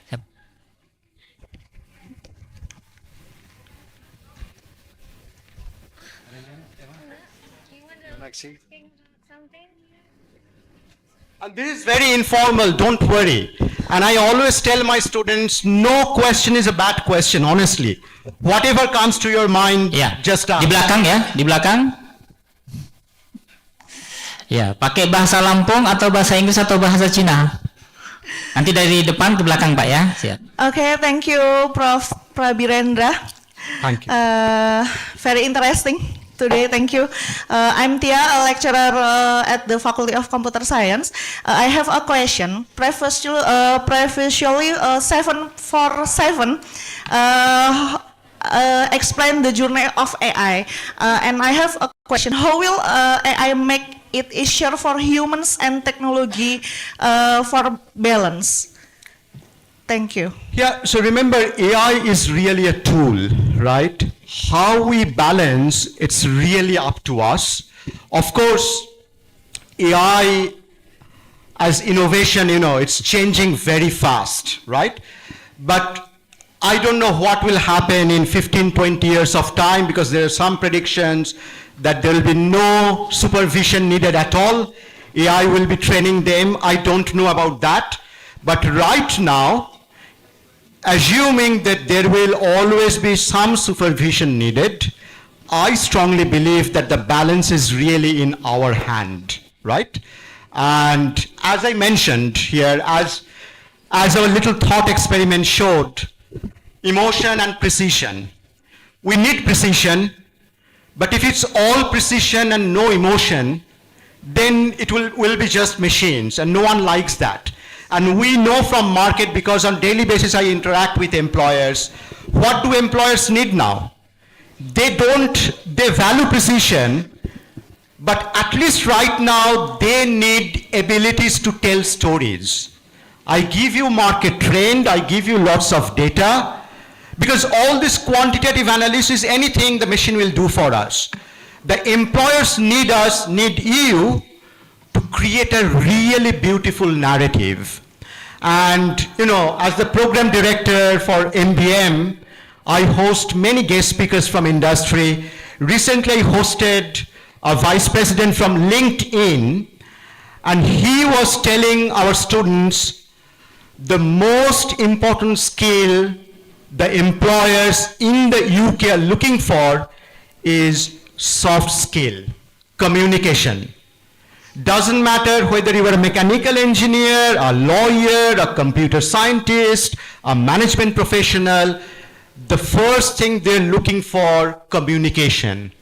And this is very informal, don't worry. And I always tell my students, no question is a bad question, honestly. Whatever comes to your mind, Ya, just di ask. belakang ya, di belakang. Ya, pakai bahasa Lampung atau bahasa Inggris atau bahasa Cina. Nanti dari depan ke belakang, Pak ya. Siap. Okay, thank you, Prof. Prabirendra. Thank you. Very interesting today. Thank you. I'm Tia, a lecturer at the Faculty of Computer Science. I have a question. Previously, 747 explain the journey of AI, and I have a question. How will AI make it easier for humans and technology for balance? Thank you. Yeah, so remember, AI is really a tool, right? How we balance, it's really up to us. Of course, AI as innovation, it's changing very fast, right? But I don't know what will happen in 15, 20 years of time, because there are some predictions that there will be no supervision needed at all. AI will be training them. I don't know about that. But right now, assuming that there will always be some supervision needed, I strongly believe that the balance is really in our hand, right? And as I mentioned here, as our little thought experiment showed, emotion and precision. We need precision, but if it's all precision and no emotion, then it will be just machines, and no one likes that. And we know from market, because on daily basis I interact with employers, what do employers need now? They value precision, but at least right now they need abilities to tell stories. I give you market trend, I give you lots of data, because all this quantitative analysis, anything the machine will do for us. The employers need us, need you, to create a really beautiful narrative. And, as the program director for MBM, I host many guest speakers from industry. Recently, I hosted a vice president from LinkedIn, And he was telling our students the most important skill the employers in the UK are looking for is soft skill, communication. Doesn't matter whether you are a mechanical engineer, a lawyer, a computer scientist, a management professional, the first thing they're looking for, communication.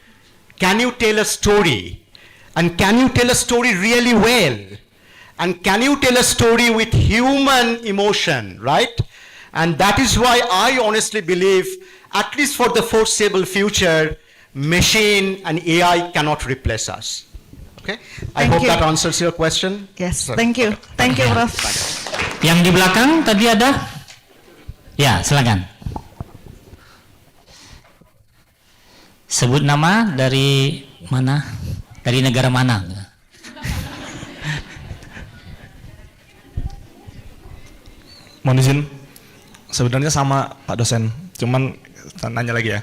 Can you tell a story? And can you tell a story really well? And can you tell a story with human emotion, right? And that is why I honestly believe, at least for the foreseeable future, machine and AI cannot replace us. Okay? I Thank hope you. that answers your question. Yes, thank you. Thank you, Prof. Yang di belakang tadi ada? Ya, silakan. Sebut nama dari mana? Dari negara mana? Mohon izin, sebenarnya sama Pak dosen, cuman nanya lagi ya.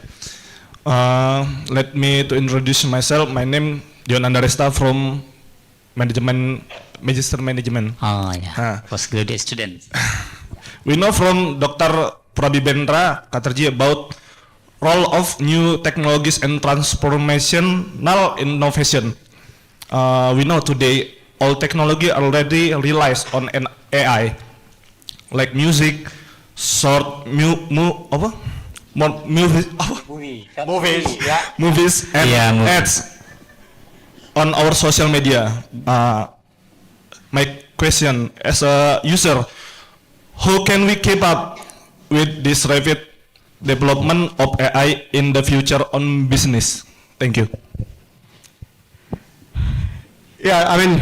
Let me to introduce myself. My name John Andaresta from Magister Management. Oh ya, Ah. postgraduate student. We know from Dr. Prabibendra Katerji about role of new technologies and transformational innovation. We know today all technology already relies on an AI, like music, short movies, movies and Yeah, movie. ads on our social media. My question as a user, how can we keep up with this rapid development of AI in the future on business? Thank you. Yeah, I mean,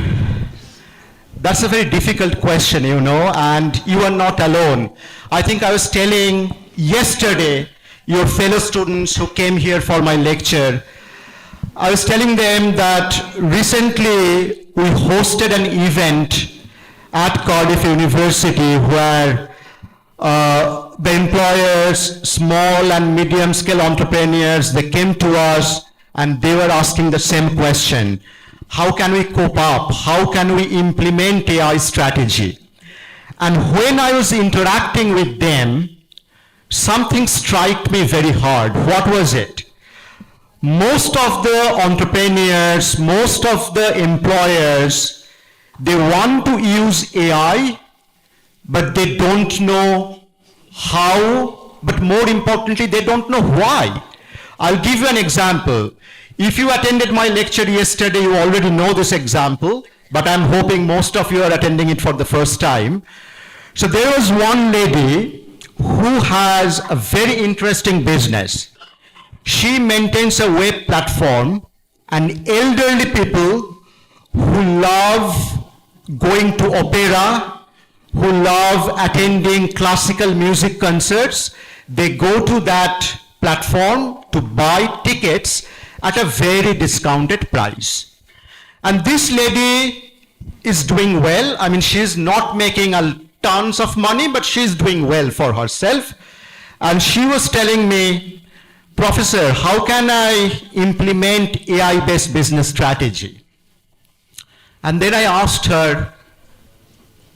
that's a very difficult question, you know, and you are not alone. I think I was telling yesterday your fellow students who came here for my lecture, I was telling them that recently we hosted an event at Cardiff University where the employers, small and medium scale entrepreneurs, they came to us and they were asking the same question. How can we cope up? How can we implement AI strategy? And when I was interacting with them, something struck me very hard. What was it? Most of the entrepreneurs, most of the employers, they want to use AI, but they don't know how, but more importantly, they don't know why. I'll give you an example. If you attended my lecture yesterday, you already know this example, but I'm hoping most of you are attending it for the first time. So there was one lady who has a very interesting business. She maintains a web platform, and elderly people who love going to opera, who love attending classical music concerts, they go to that platform to buy tickets at a very discounted price. And this lady is doing well. I mean, she's not making tons of money, but she's doing well for herself. And she was telling me, Professor, how can I implement AI-based business strategy? And then I asked her,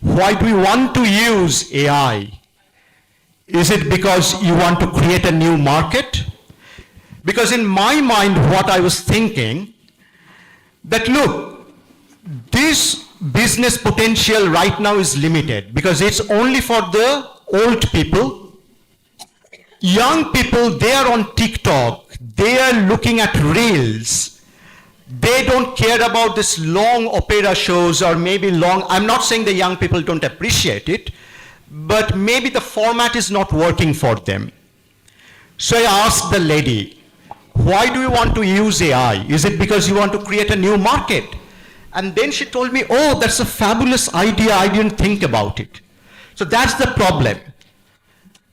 why do you want to use AI? Is it because you want to create a new market? Because in my mind, what I was thinking, that look, this business potential right now is limited because it's only for the old people. Young people, they are on TikTok, they are looking at reels. They don't care about this long opera shows or maybe long, I'm not saying the young people don't appreciate it, but maybe the format is not working for them. So I asked the lady, why do you want to use AI? Is it because you want to create a new market? And then she told me, oh, that's a fabulous idea, I didn't think about it. So that's the problem.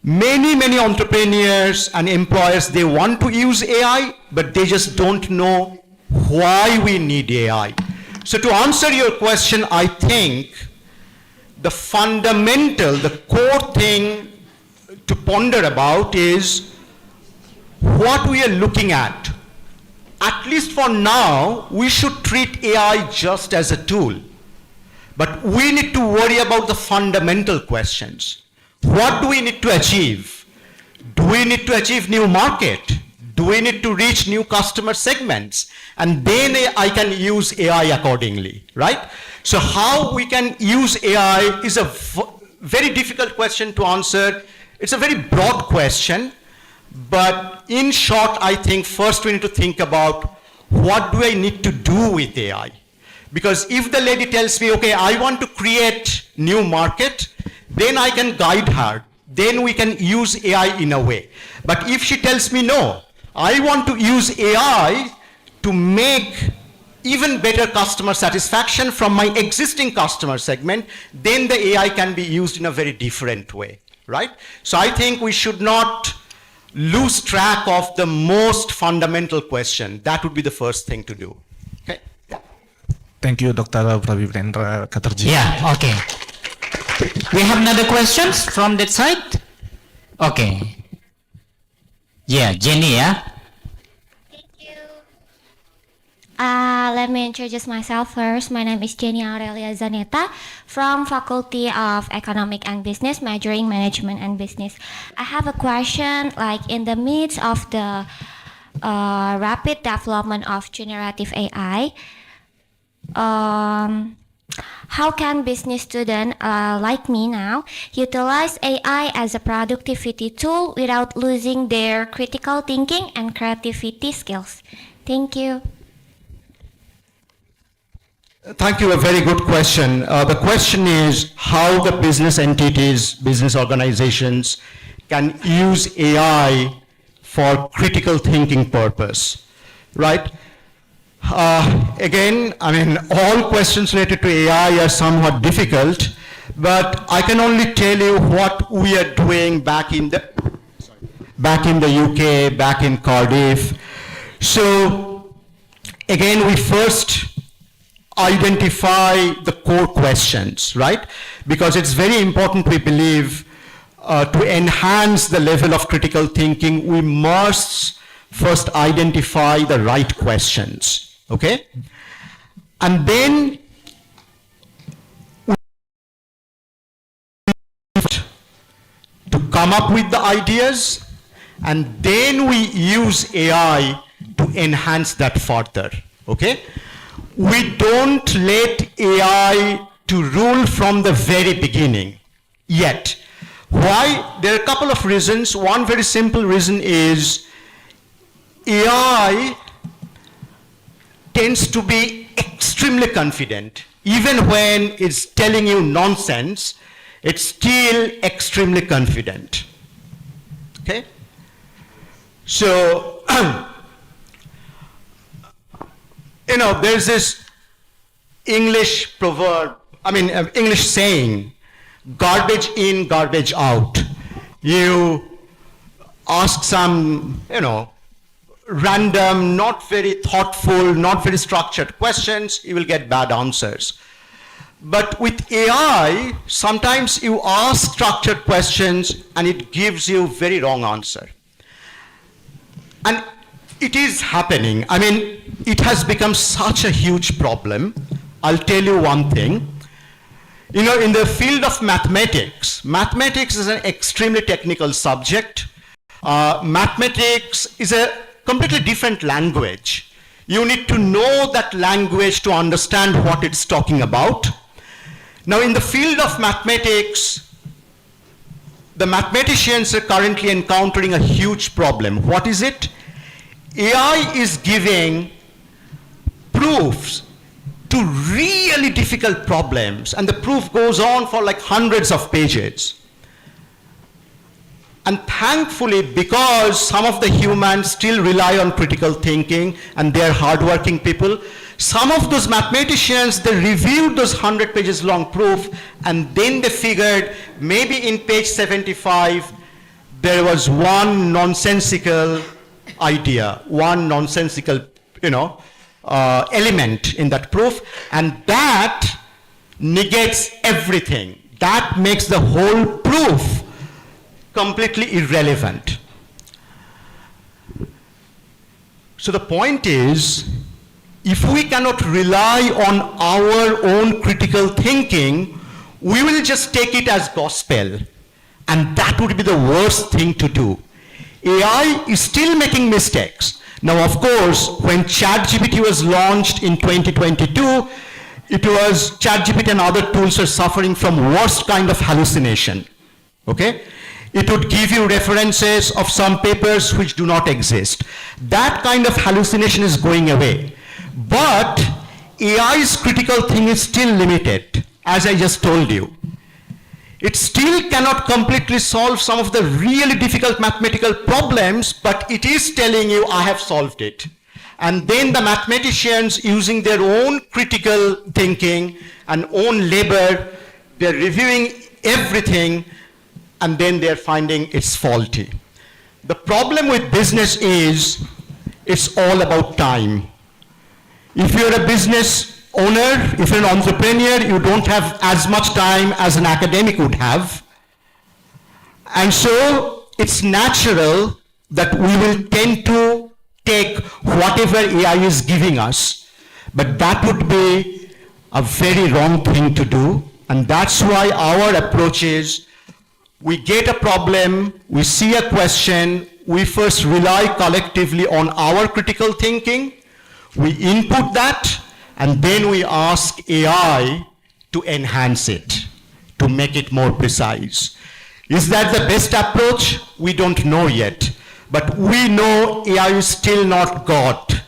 Many entrepreneurs and employers, they want to use AI, but they just don't know why we need AI. So to answer your question, I think the fundamental, the core thing to ponder about is what we are looking at. At least for now, we should treat AI just as a tool. But we need to worry about the fundamental questions. What do we need to achieve? Do we need to achieve new market? Do we need to reach new customer segments? And then I can use AI accordingly, right? So how we can use AI is a very difficult question to answer. It's a very broad question, but in short, I think first we need to think about what do I need to do with AI? Because if the lady tells me, okay, I want to create new market, then I can guide her. Then we can use AI in a way. But if she tells me, no, I want to use AI to make even better customer satisfaction from my existing customer segment, then the AI can be used in a very different way, right? So I think we should not lose track of the most fundamental question. That would be the first thing to do. Okay? Yeah. Thank you, Dr. Prabibendra Chatterjee. Yeah, okay. We have another questions from that side? Okay. Yeah, Jenny, yeah? Let me introduce myself first. My name is Jenny Aurelia Zaneta from Faculty of Economic and Business, majoring Management and Business. I have a question, like in the midst of the rapid development of generative AI, how can business students like me now utilize AI as a productivity tool without losing their critical thinking and creativity skills? Thank you. Thank you, a very good question. The question is how the business entities, business organizations can use AI for critical thinking purpose, right? Again, I mean, all questions related to AI are somewhat difficult, but I can only tell you what we are doing back in the UK, back in Cardiff. So again, we first identify the core questions, right? Because it's very important, we believe, to enhance the level of critical thinking, we must first identify the right questions, okay? And then to come up with the ideas, and then we use AI to enhance that further, okay? We don't let AI to rule from the very beginning yet. Why? There are a couple of reasons. One very simple reason is AI tends to be extremely confident. Even when it's telling you nonsense, it's still extremely confident. Okay? So, you know, there's this English proverb, English saying, garbage in, garbage out. You ask some, random, not very thoughtful, not very structured questions, you will get bad answers. But with AI, sometimes you ask structured questions and it gives you very wrong answer. And it is happening. I mean, it has become such a huge problem. I'll tell you one thing. You know, in the field of mathematics, mathematics is an extremely technical subject. Mathematics is a completely different language. You need to know that language to understand what it's talking about. Now, in the field of mathematics, the mathematicians are currently encountering a huge problem. What is it? AI is giving proofs to really difficult problems, and the proof goes on for like hundreds of pages. And thankfully, because some of the humans still rely on critical thinking and they're hardworking people, some of those mathematicians, they reviewed those 100 pages long proof, and then they figured maybe in page 75, there was one nonsensical idea, one nonsensical, element in that proof, and that negates everything. That makes the whole proof completely irrelevant. So the point is, if we cannot rely on our own critical thinking, we will just take it as gospel. And that would be the worst thing to do. AI is still making mistakes. Now, of course, when ChatGPT was launched in 2022, it was ChatGPT and other tools are suffering from worst kind of hallucination. Okay? It would give you references of some papers which do not exist. That kind of hallucination is going away. But AI's critical thing is still limited, as I just told you. It still cannot completely solve some of the really difficult mathematical problems, but it is telling you, I have solved it. And then the mathematicians, using their own critical thinking and own labor, they're reviewing everything, and then they're finding it's faulty. The problem with business is, it's all about time. If you're a business owner, if you're an entrepreneur, you don't have as much time as an academic would have. And so it's natural that we will tend to take whatever AI is giving us, but that would be a very wrong thing to do. And that's why our approach is, we get a problem, we see a question, we first rely collectively on our critical thinking, we input that, and then we ask AI to enhance it, to make it more precise. Is that the best approach? We don't know yet. But we know AI is still not God.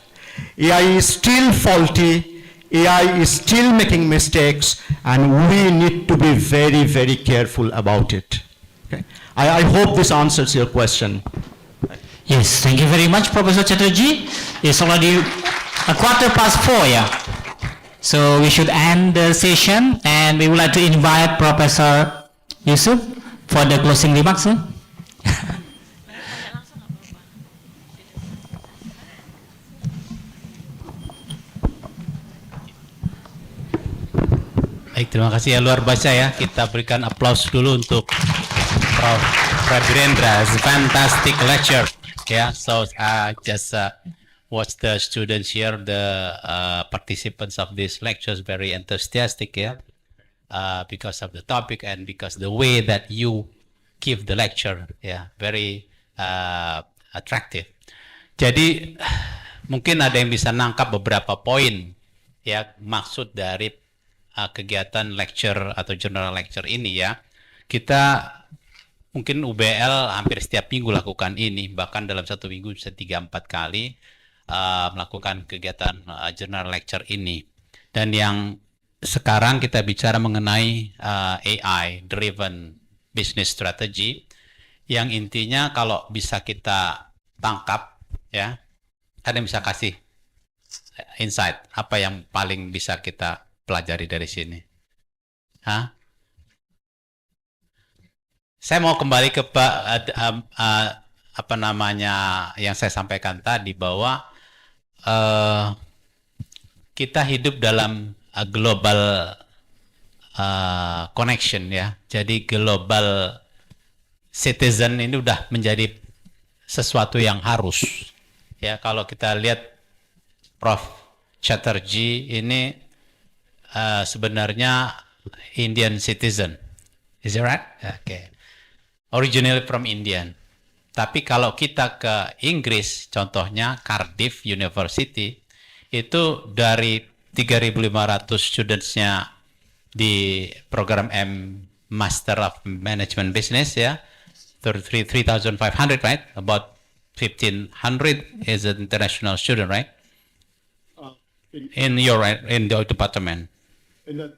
AI is still faulty. AI is still making mistakes, and we need to be very, very careful about it. Okay? I hope this answers your question. Yes, thank you very much, Professor Chatterjee. It's already 4:15, yeah. So we should end the session, and we would like to invite Professor Yusuf for the closing remarks. Sir. Baik, terima kasih ya, luar biasa ya. Kita berikan aplaus dulu untuk Prof. Rabirendra. It's a fantastic lecture. Yeah, so just watch the students here, the participants of this lecture is very enthusiastic, yeah, because of the topic and because the way that you give the lecture, yeah, very attractive. Jadi mungkin ada yang bisa nangkap beberapa poin, ya, maksud dari kegiatan lecture atau general lecture ini, ya. Kita mungkin UBL hampir setiap minggu lakukan ini, bahkan dalam satu minggu bisa 3-4 kali melakukan kegiatan general lecture ini. Dan yang sekarang kita bicara mengenai AI driven business strategy, yang intinya kalau bisa kita tangkap, ya, ada yang bisa kasih insight apa yang paling bisa kita pelajari dari sini. Hah? Saya mau kembali ke apa namanya yang saya sampaikan tadi, bahwa kita hidup dalam global connection, ya. Jadi global citizen ini udah menjadi sesuatu yang harus, ya. Kalau kita lihat Prof. Chatterjee ini sebenarnya Indian citizen, is it right? Okay. Originally from Indian. Tapi kalau kita ke Inggris, contohnya Cardiff University, itu dari 3.500 studentsnya di program Master of Management Business, ya, 3,500, right? About 1,500 is an international student, right? In your department. In the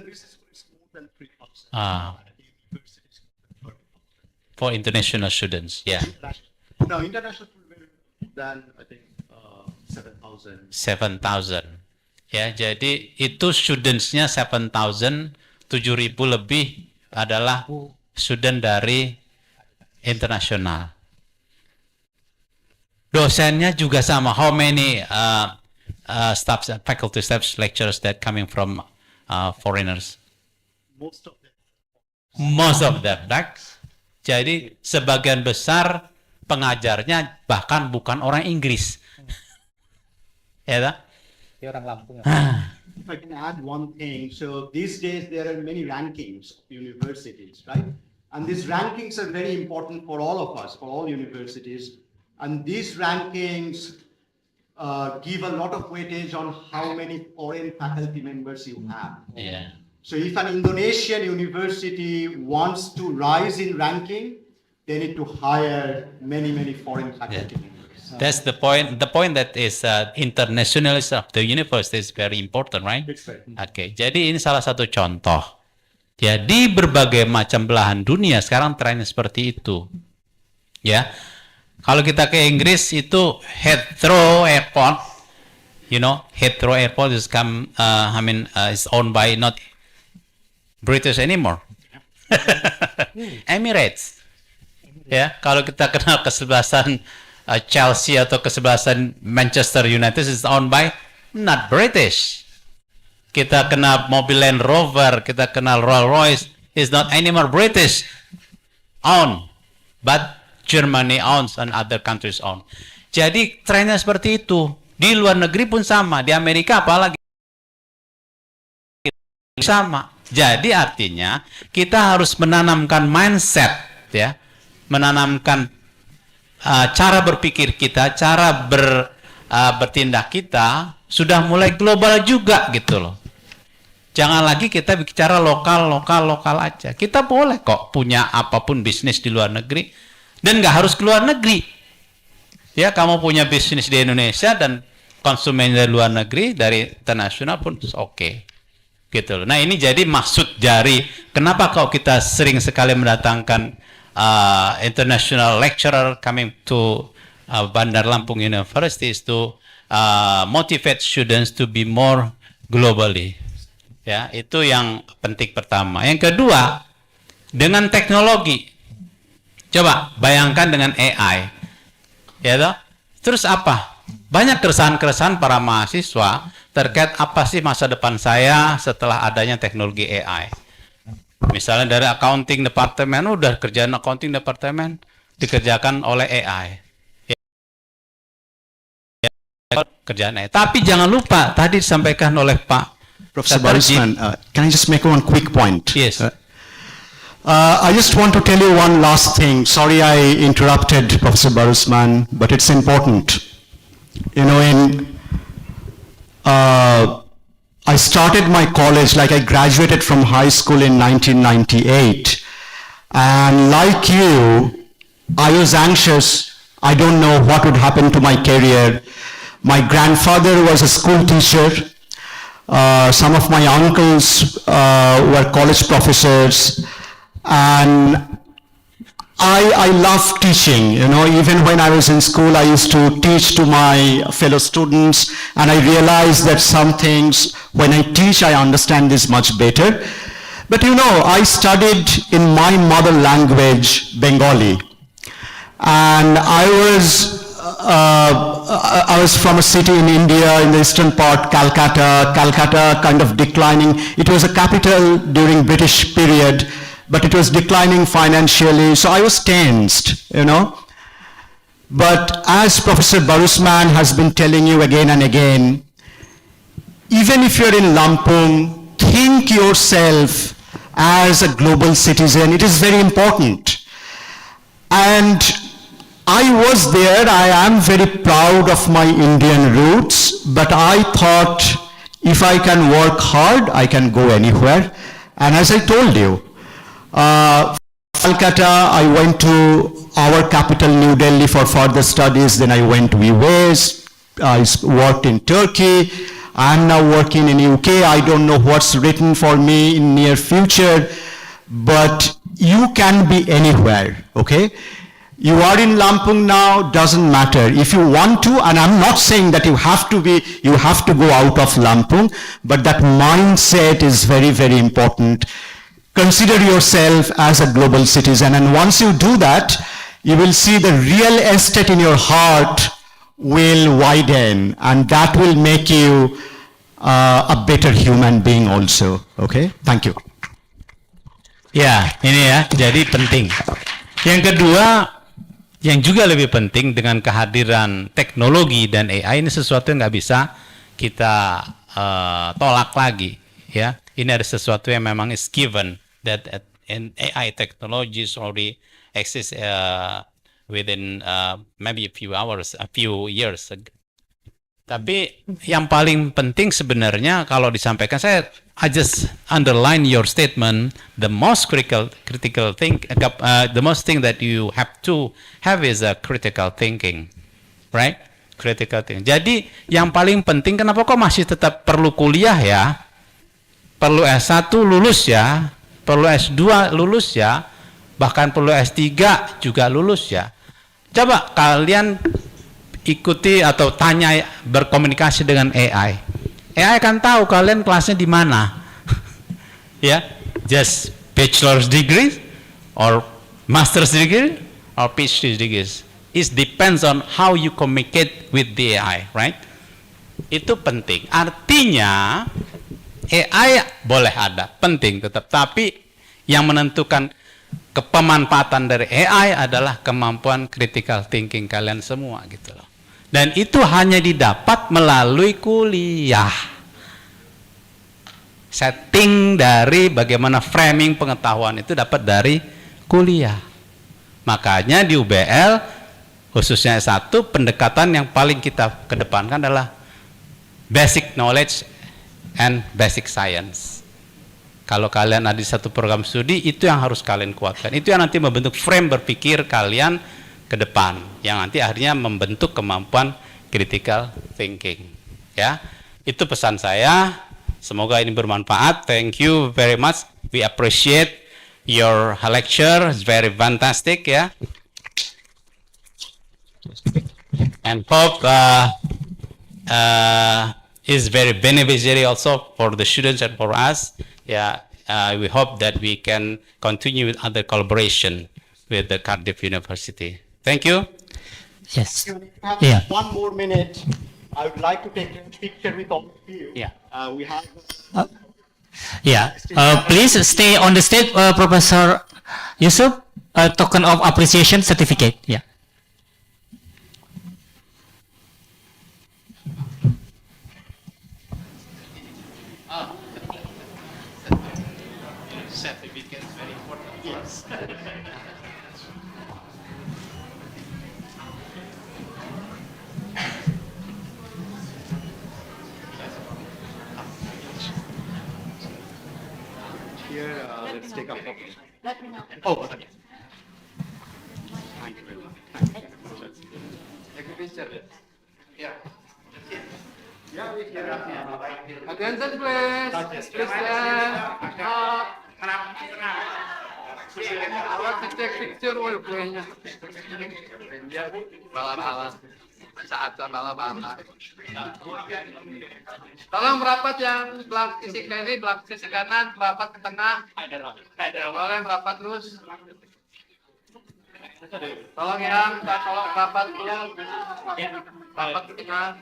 business school, it's more than 3,000. For international students, yeah. No, international will be than, I think, 7,000. 7,000. Ya, jadi itu studentsnya 7,000, 7,000 lebih adalah student dari internasional. Dosennya juga sama. How many staff, faculty staff, lecturers that coming from foreigners? Most of them. Most of them, right? Jadi sebagian besar pengajarnya bahkan bukan orang Inggris, ya, Dia orang Lampung. If I can add one thing, so these days there are many rankings of universities, right? And these rankings are very important for all of us, for all universities. And these rankings give a lot of weightage on how many foreign faculty members you have. Yeah. So if an Indonesian university wants to rise in ranking, they need to hire many, many foreign faculty members. That's the point. The point that is internationalism of the university is very important, right? That's right. Oke, jadi ini salah satu contoh. Ya, di berbagai macam belahan dunia sekarang trennya seperti itu. Ya, kalau kita ke Inggris itu Heathrow Airport, Heathrow Airport is is owned by not British anymore, Emirates. Ya, kalau kita kenal kesebelasan Chelsea atau kesebelasan Manchester United is owned by not British. Kita kenal mobil Land Rover, kita kenal Rolls Royce is not anymore British owned, but Germany owns and other countries own. Jadi trennya seperti itu. Di luar negeri pun sama, di Amerika apalagi sama. Jadi artinya kita harus menanamkan mindset, ya, menanamkan cara berpikir kita, cara bertindak kita sudah mulai global juga gitu loh. Jangan lagi kita bicara lokal aja. Kita boleh kok punya apapun bisnis di luar negeri dan nggak harus keluar negeri. Ya, kamu punya bisnis di Indonesia dan konsumen dari luar negeri, dari internasional pun oke. Gitu loh. Nah, ini jadi maksud dari kenapa kok kita sering sekali mendatangkan international lecturer coming to Bandar Lampung University is to motivate students to be more globally. Ya, itu yang penting pertama. Yang kedua, dengan teknologi. Coba bayangkan dengan AI. Ya toh? Terus apa? Banyak keresahan-keresahan para mahasiswa terkait apa sih masa depan saya setelah adanya teknologi AI. Misalnya dari accounting departemen, udah kerjaan accounting departemen dikerjakan oleh AI. Kerjaan AI. Tapi jangan lupa, tadi disampaikan oleh Pak Professor Barusman, can I just make one quick point? Yes. I just want to tell you one last thing. Sorry I interrupted Professor Barusman, but it's important. I started my college, like I graduated from high school in 1998. And like you, I was anxious. I don't know what would happen to my career. My grandfather was a school teacher. Some of my uncles were college professors. And I love teaching, even when I was in school, I used to teach to my fellow students, and I realized that some things, when I teach, I understand this much better. But I studied in my mother language, Bengali, and I was from a city in India, in the eastern part, Calcutta kind of declining. It was a capital during British period, but it was declining financially, so I was tensed, But as Professor Barusman has been telling you again and again, even if you're in Lampung, think yourself as a global citizen. It is very important. And I was there, I am very proud of my Indian roots, but I thought if I can work hard, I can go anywhere. And as I told you, Calcutta, I went to our capital, New Delhi, for further studies. Then I went to US. I worked in Turkey. I'm now working in UK. I don't know what's written for me in near future, but you can be anywhere, okay? You are in Lampung now, doesn't matter. If you want to, and I'm not saying that you have to go out of Lampung, but that mindset is very, very important. Consider yourself as a global citizen, and once you do that, you will see the real estate in your heart will widen, and that will make you a better human being also. Okay? Thank you. Ya, ini ya, jadi penting. Yang kedua, yang juga lebih penting dengan kehadiran teknologi dan AI, ini sesuatu yang nggak bisa kita tolak lagi, ya. Ini ada sesuatu yang memang is given that in AI technologies already exist within maybe a few hours, a few years. Tapi yang paling penting sebenarnya kalau disampaikan, I just underline your statement. The most critical thing, the most thing that you have to have is a critical thinking, right? Critical thinking. Jadi yang paling penting, kenapa kok masih tetap perlu kuliah ya? Perlu S1 lulus ya, perlu S2 lulus ya, bahkan perlu S3 juga lulus ya. Coba kalian ikuti atau tanya, berkomunikasi dengan AI. AI akan tahu kalian kelasnya di mana. Ya, just bachelor's degree or master's degree or PhD degrees. It depends on how you communicate with the AI, right? Itu penting. Artinya AI boleh ada, penting tetap, tapi yang menentukan kepemanfaatan dari AI adalah kemampuan critical thinking kalian semua gitu loh. Dan itu hanya didapat melalui kuliah. Setting dari bagaimana framing pengetahuan itu dapat dari kuliah. Makanya di UBL khususnya S1, pendekatan yang paling kita kedepankan adalah basic knowledge and basic science. Kalau kalian ada di satu program studi, itu yang harus kalian kuatkan. Itu yang nanti membentuk frame berpikir kalian ke depan, yang nanti akhirnya membentuk kemampuan critical thinking. Ya, itu pesan saya. Semoga ini bermanfaat. Thank you very much. We appreciate your lecture. It's very fantastic, ya. And hope is very beneficiary also for the students and for us. Yeah, we hope that we can continue with other collaboration with the Cardiff University. Thank you. Yes. If we have Yeah. 1 more minute, I would like to take a picture with all of you. Yeah. We have. Yeah. Please stay on the stage, Professor Yusuf. A token of appreciation certificate. Yeah. Certificate is very important for us. Here, let's take a photo. Let me know. Oh, okay. Thank you very much. Take a picture. Yeah. Attention please. Please stand. Awas cek picture woi kuenya. Bala-bala. Saat bala-bala. Tolong merapat yang belakang sisi kiri, belakang sisi kanan, merapat ke tengah. Boleh merapat terus. Tolong yang tolong merapat dulu. Merapat ke tengah.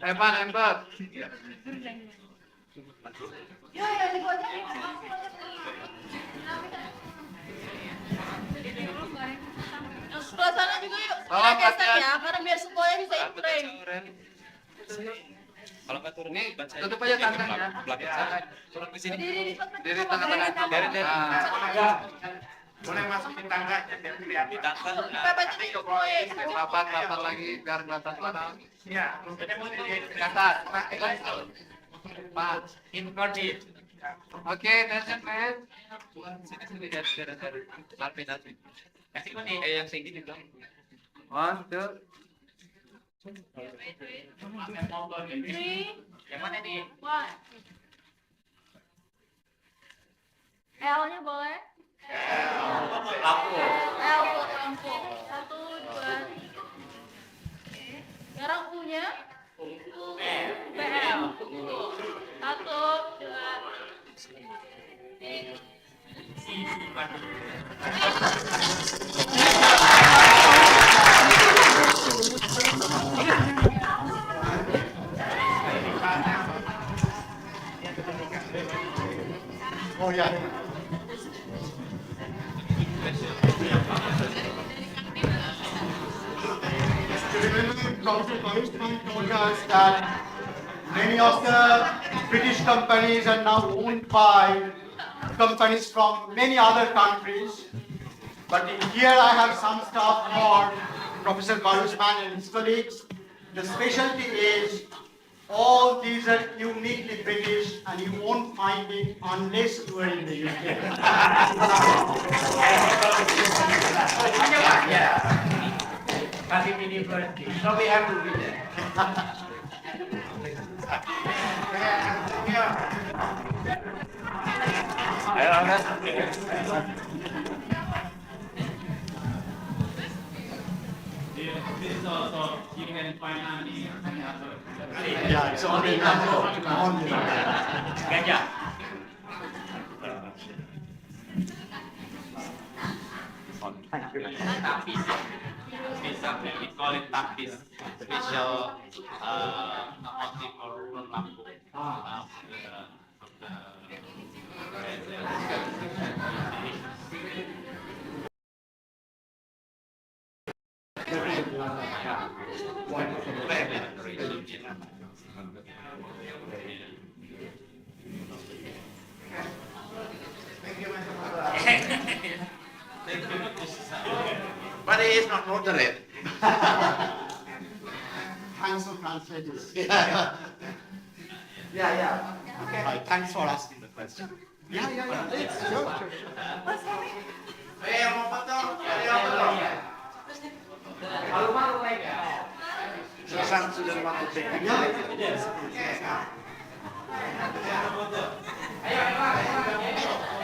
Evan, Ember. Sebelah sana juga yuk. Tolong Kita geser latihan. ya, karena biar semuanya bisa ikut. Kalau nggak turun nih, tutup aja tangannya. Turun ke sini. Diri tengah-tengah. Dari. Boleh masukin tangga biar kelihatan. Bapak jadi semuanya. Rapat lagi biar kelihatan mana. Iya. Kelihatan. Pak, inverted. Oke, attention man. Sini dari. Alvin. Kasih kuning. Yang sini juga. 1, 2. Yang mana nih? One. L-nya boleh? Lampu. L buat lampu. 1, 2. Sekarang U-nya? BL. 1, 2. Oh, yeah. Remember Council Commissioner told us that many of the British companies are now owned by companies from many other countries. But here I have some stuff for Professor Barusman and his colleagues. The specialty is all these are uniquely British and you won't find it unless you are in the UK. Cardiff University. So we have to be there. This is also, you can find money. Yeah, it's only only. Gajah. Tapis. We call it tapis. Special motif for Lampung. But he is not moderate. Thanks for translating. Yeah. Okay. Thanks for asking the question. Yeah. It's sure. Yang mau betul, yang betul. Malu-malu mereka. Susan sudah mau take. Ayo.